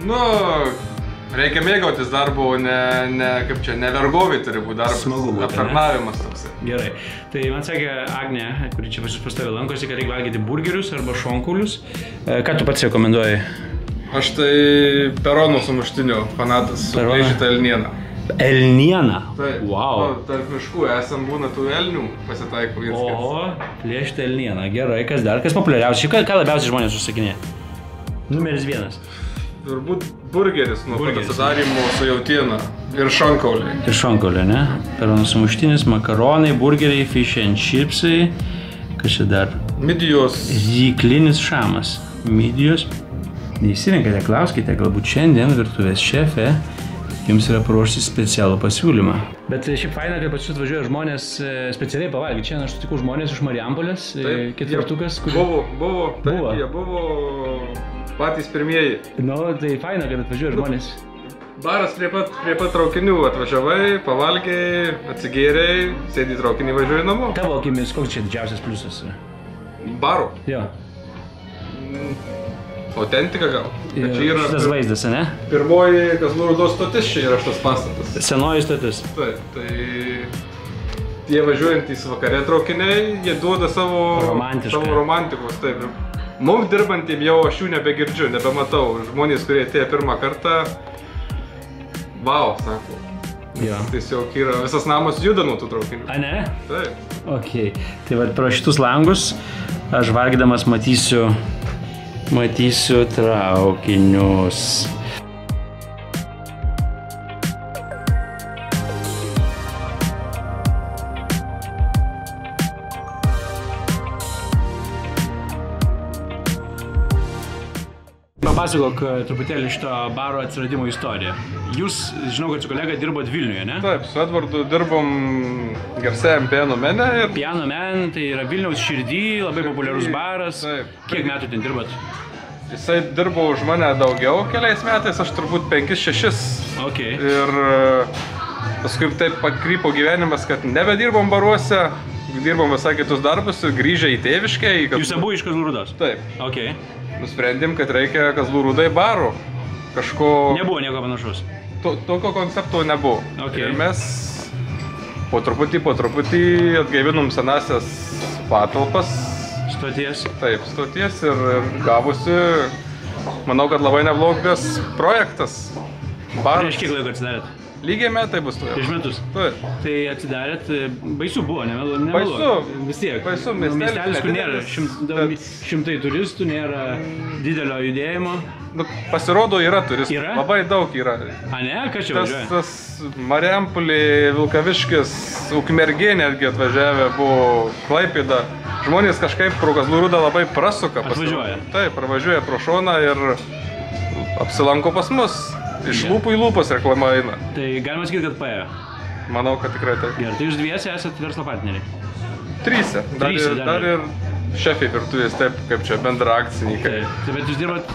[SPEAKER 10] Nu, reikia mėgautis darbo, ne vergovai turi būti darbas.
[SPEAKER 1] Smagu būti,
[SPEAKER 10] aptarnavimas toksai.
[SPEAKER 1] Gerai. Tai man sakė Agnė, kuri čia pas tavę lankosi, kad reikia valgyti burgerius arba šonkaulius. Ką tu pats rekomenduoji?
[SPEAKER 10] Aš tai Perono sumuštinio fanatas su plėšyta elniena.
[SPEAKER 1] Elniena?
[SPEAKER 10] Taip.
[SPEAKER 1] Wow.
[SPEAKER 10] Tarp miškų esam būna tų elnių, pasitaiko vienas.
[SPEAKER 1] O, plėšyta elniena. Gerai, kas dar? Kas populiariausiai? Ką labiausiai žmonės užsakinėja? Numeris 1.
[SPEAKER 10] Turbūt burgeris nuo pat atsidarimo su jautiena ir šonkauliai.
[SPEAKER 1] Ir šonkauliai, ne? Perono sumuštinis, makaronai, burgeriai, fish and chipsai. Kas čia dar?
[SPEAKER 10] Midijos.
[SPEAKER 1] Zyklinis šamas. Midijos. Neįsirinkate, klauskite, galbūt šiandien virtuvės šefė jums yra paruošti specialų pasiūlymą. Bet šiaip faina, kad pas jūs atvažiuoja žmonės specialiai pavalgyti. Šiandien aš sutikau žmonės iš Marijampolės, ketvirtukas.
[SPEAKER 10] Buvo, jie buvo patys pirmieji.
[SPEAKER 1] Nu, tai faina, kad atvažiuoja žmonės.
[SPEAKER 10] Baras prie pat traukinių atvažiavai, pavalgiai, atsigėrei, sėdi traukinį, važiuoji namo.
[SPEAKER 1] Tavo akimis, koks čia didžiausias pliusas?
[SPEAKER 10] Baro?
[SPEAKER 1] Jo.
[SPEAKER 10] Autentika gal.
[SPEAKER 1] Šitas vaizdas, ne?
[SPEAKER 10] Pirmoji Kazlų Rūdos stotis čia yra šitas pastatas.
[SPEAKER 1] Senoji stotis.
[SPEAKER 10] Taip, tai tie važiuojantys vakare traukiniai, jie duoda savo romantikos. Taip. Mums dirbantiem jau aš jų nebegirdžiu, nebematau. Žmonės, kurie atėjo pirmą kartą, vau, sako, Tiesiog yra visas namas juda nuo tų traukinių.
[SPEAKER 3] A, ne?
[SPEAKER 10] Taip.
[SPEAKER 3] Ok. Tai va, pro šitus langus aš valgydamas matysiu traukinius. Papasakok truputėlį šito baro atsiradimo istoriją. Jūs, žinau, kad su kolega dirbot Vilniuje, ne?
[SPEAKER 10] Taip, su Edvardu dirbom garsiajam Piano Mene ir...
[SPEAKER 3] Piano Men, tai yra Vilniaus širdį, labai populiarus baras.
[SPEAKER 10] Taip.
[SPEAKER 3] Kiek metų ten dirbat?
[SPEAKER 10] Jisai dirbo už mane daugiau keliais metais, aš turbūt 5-6.
[SPEAKER 3] Ok.
[SPEAKER 10] Ir paskui taip pakrypo gyvenimas, kad nebedirbom baruose, dirbom visai kitus darbus, grįžę į tėviškę.
[SPEAKER 3] Jūs abu iš Kazlų Rūdos?
[SPEAKER 10] Taip.
[SPEAKER 3] Ok.
[SPEAKER 10] Nusprendėm, kad reikia Kazlų Rūdai barų. Kažko...
[SPEAKER 3] Nebuvo nieko panašaus?
[SPEAKER 10] Tokio koncepto nebuvo.
[SPEAKER 3] Ok.
[SPEAKER 10] Ir mes po truputį atgaivinom senasias patalpas.
[SPEAKER 3] Stoties?
[SPEAKER 10] Taip, stoties ir gavusi, manau, kad labai neblogas projektas. Baras.
[SPEAKER 3] Prieš kiek laiko atsidarėt?
[SPEAKER 10] Lygiai metai bus tu jau.
[SPEAKER 3] Prieš metus?
[SPEAKER 10] Taip.
[SPEAKER 3] Tai atsidarėt, baisu buvo, nemeluoju.
[SPEAKER 10] Baisu.
[SPEAKER 3] Vis tiek.
[SPEAKER 10] Baisu,
[SPEAKER 3] miestelis, kur nėra šimtai turistų, nėra didelio judėjimo.
[SPEAKER 10] Nu, pasirodo, yra turistų.
[SPEAKER 3] Yra?
[SPEAKER 10] Labai daug yra.
[SPEAKER 3] A, ne? Kas čia važiuoja?
[SPEAKER 10] Tas Marijampolė, Vilkaviškis, Ukmergė netgi atvažiavę buvo, Klaipėda. Žmonės kažkaip pro Kazlų Rūdą labai prasuka.
[SPEAKER 3] Atvažiuoja?
[SPEAKER 10] Taip, pravažiuoja pro šoną ir apsilanko pas mus. Iš lūpų į lūpas reklama eina.
[SPEAKER 3] Tai galima sakyti, kad paėjo?
[SPEAKER 10] Manau, kad tikrai taip.
[SPEAKER 3] Gerai, tai jūs dviese esat verslo partneriai?
[SPEAKER 10] Tryse. Dar ir šefiai virtuvės, taip, kaip čia, bendra akcininkai.
[SPEAKER 3] Taip, bet jūs dirbat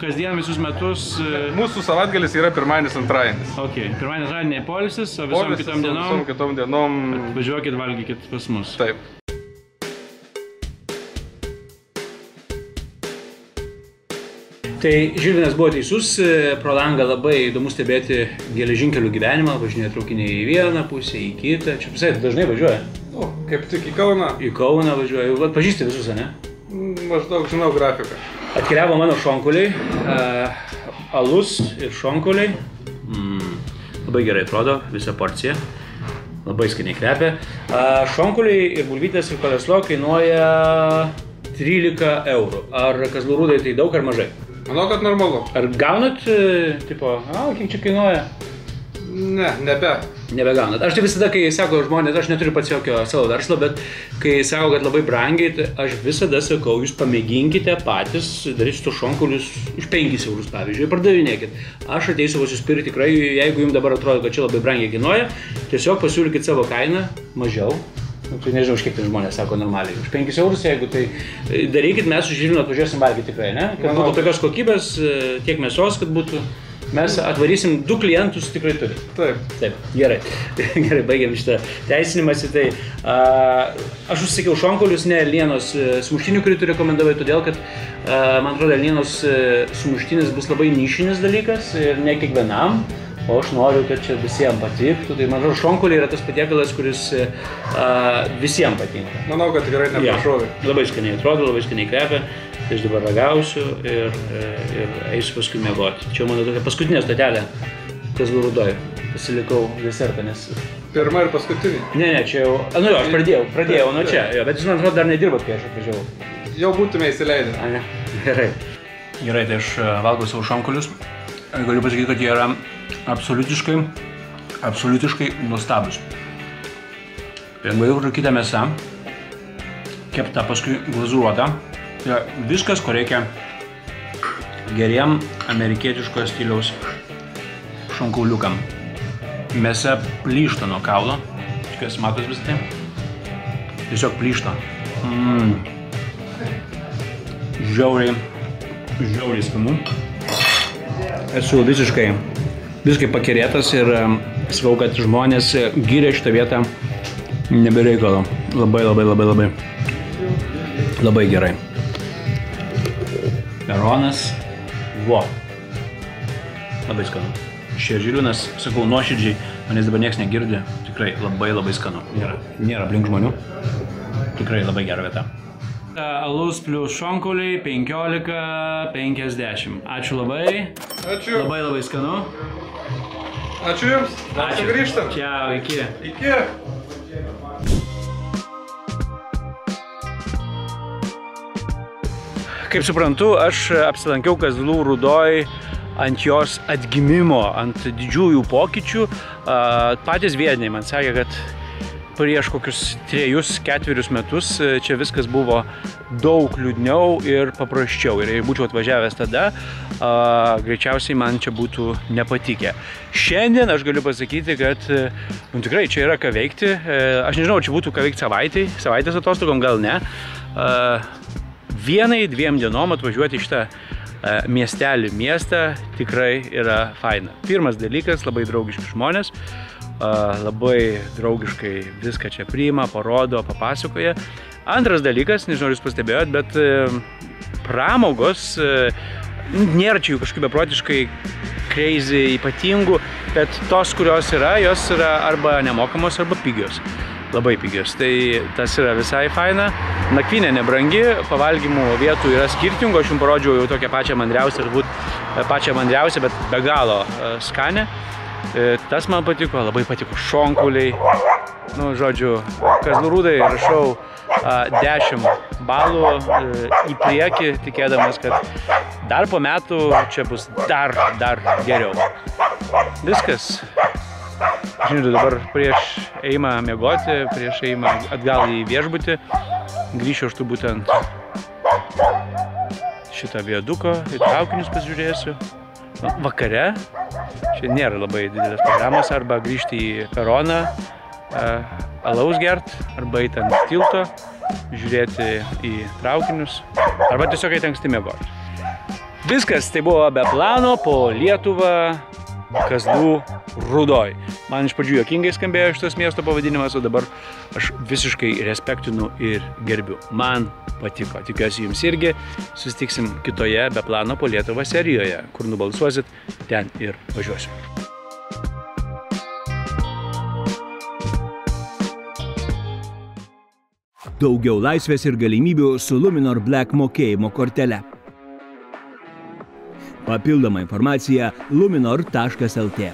[SPEAKER 3] kasdien visus metus?
[SPEAKER 10] Mūsų savaitgalis yra pirmadienis, antradienis.
[SPEAKER 3] Ok, pirmadienis, antradienį poilsis, o visom kitom
[SPEAKER 10] dienom
[SPEAKER 3] atvažiuokit, valgykit pas mus.
[SPEAKER 10] Taip.
[SPEAKER 3] Tai Žilvinas buvo teisus, pro langą labai įdomu stebėti geležinkelių gyvenimą, važinėja traukiniai į vieną pusę, į kitą. Čia visai dažnai važiuoja?
[SPEAKER 10] O, kaip tik į Kauną.
[SPEAKER 3] Į Kauną važiuoja, jau pažįsti visus, ne?
[SPEAKER 10] Maždaug žinau grafiką.
[SPEAKER 3] Atkeliavo mano šonkauliai, alus ir šonkauliai. Labai gerai atrodo, visa porcija. Labai skaniai kvepia. Šonkauliai ir bulvytės ir koleslo kainuoja 13 eurų. Ar Kazlų Rūdai tai daug ar mažai?
[SPEAKER 10] Manau, kad normalu.
[SPEAKER 3] Ar gaunat, tipo, kiek čia kainuoja?
[SPEAKER 10] Ne,
[SPEAKER 3] Nebegaunat. Aš tai visada, kai sako žmonės, aš neturiu pats jokio savo verslo, bet kai sako, kad labai brangiai, tai aš visada sakau, jūs pamėginkite patys, darysite tos šonkaulius už 5 eurus, pavyzdžiui, pardavinėkit. Aš ateisiu pas jūs pirkti tikrai, jeigu jums dabar atrodo, kad čia labai brangiai kainuoja, tiesiog pasiūlykit savo kainą mažiau. Tai nežinau, už kiek tai žmonės sako normaliai. Už 5 eurus, jeigu tai darykit, mes už Žilviną atvažiuosim valgyti tikrai, ne? Kad būtų tokios kokybės, tiek mėsos, kad būtų. Mes atvarysim 2 klientus tikrai turi.
[SPEAKER 10] Taip.
[SPEAKER 3] Gerai. Gerai, baigiam šitą teisinimąsi. Tai aš užsakiau šonkaulius, ne elnienos sumuštinių, kurį tu rekomendavai, todėl kad, man atrodo, elnienos sumuštinis bus labai nišinis dalykas ir ne kiekvienam. O aš noriu, kad čia visiems patiktų. Tai man atrodo, šonkauliai yra tas patiekalas, kuris visiems patinka.
[SPEAKER 10] Manau, kad tikrai neprašovė.
[SPEAKER 3] Labai skaniai atrodo, labai skaniai kvepia. Tai aš dabar ragausiu ir eisiu paskui miegoti. Čia mano tokia paskutinė stotelė Kazlų Rūdoj. Pasilikau desertą, nes...
[SPEAKER 10] Pirma ir paskutinė?
[SPEAKER 3] Ne, čia jau... Nu jo, aš pradėjau nuo čia. Jo, bet jūs, man atrodo, dar nedirbat, kai aš atvažiavau.
[SPEAKER 10] Jau būtume įsileidę.
[SPEAKER 3] A, ne? Gerai. Gerai, tai aš valgau savo šonkaulius. Galiu pasakyti, kad jie yra absoliutiškai nuostabus. Lengvai užrūkyta mėsa, kepta paskui glazūruota. Tai viskas, ko reikia geriem amerikietiško stiliaus šonkauliukam. Mėsa plyšta nuo kaulo. Tikiuosi, matos visą tai? Tiesiog plyšta. Žiauriai skanu. Esu visiškai pakerėtas ir sakau, kad žmonės gyrė šitą vietą nebereikalo. Labai gerai. Peronas. Labai skanu. Šie Žilvinas, sakau, nuoširdžiai, manęs dabar nieks negirdi. Tikrai labai skanu. Nėra aplink žmonių. Tikrai labai gera vieta. Alus plius šonkauliai 15,50. Ačiū labai.
[SPEAKER 10] Ačiū.
[SPEAKER 3] Labai skanu.
[SPEAKER 10] Ačiū Jums. Ačiū. Grįžtam.
[SPEAKER 3] Čiau, iki.
[SPEAKER 10] Iki.
[SPEAKER 3] Kaip suprantu, aš apsilankiau Kazlų Rūdoj ant jos atgimimo, ant didžiųjų pokyčių. Patys vietiniai man sakė, kad prieš kokius 3-4 metus čia viskas buvo daug liūdniau ir paprasčiau. Ir jei būčiau atvažiavęs tada, greičiausiai man čia būtų nepatikę. Šiandien aš galiu pasakyti, kad tikrai čia yra ką veikti. Aš nežinau, čia būtų ką veikti savaitės atostogom, gal ne. 1-2 dienom atvažiuoti į šitą miestą tikrai yra faina. Pirmas dalykas, labai draugiški žmonės, labai draugiškai viską čia priima, parodo, papasakoja. Antras dalykas, nežinau, jūs pastebėjot, bet pramogos nėra čia jų kažkaip beprotiškai crazy, ypatingų, bet tos, kurios yra, jos yra arba nemokamos, arba pigios. Labai pigios. Tai tas yra visai faina. Nakvynė nebrangi, pavalgymų vietų yra skirtingų. Aš jums parodžiau jau tokią pačią mandriausią, bet be galo skanę. Tas man patiko, labai patiko šonkauliai. Nu, žodžiu, Kazlų Rūdai rašau 10 balų į priekį, tikėdamas, kad dar po metų čia bus dar geriau. Viskas. Žinote, dabar prieš eimą miegoti, prieš eimą atgal į viešbutį, grįšiu aš tu būtent šitą viaduko, į traukinius pasižiūrėsiu. Vakare, čia nėra labai didelės programos, arba grįžti į peroną, alaus gert, arba eiti ant tilto, žiūrėti į traukinius, arba tiesiog eiti anksti miegoti. Viskas, tai buvo be plano po Lietuvą Kazlų Rūdoj. Man iš pradžių juokingai skambėjo šitas miesto pavadinimas, o dabar aš visiškai respektinu ir gerbiu. Man patiko. Tikiuosi jums irgi. Susitiksim kitoje be plano po Lietuvą serijoje. Kur nubalsuosit, ten ir važiuosiu.
[SPEAKER 1] Daugiau laisvės ir galimybių su Luminor Black mokėjimo kortele. Papildoma informacija luminor.lt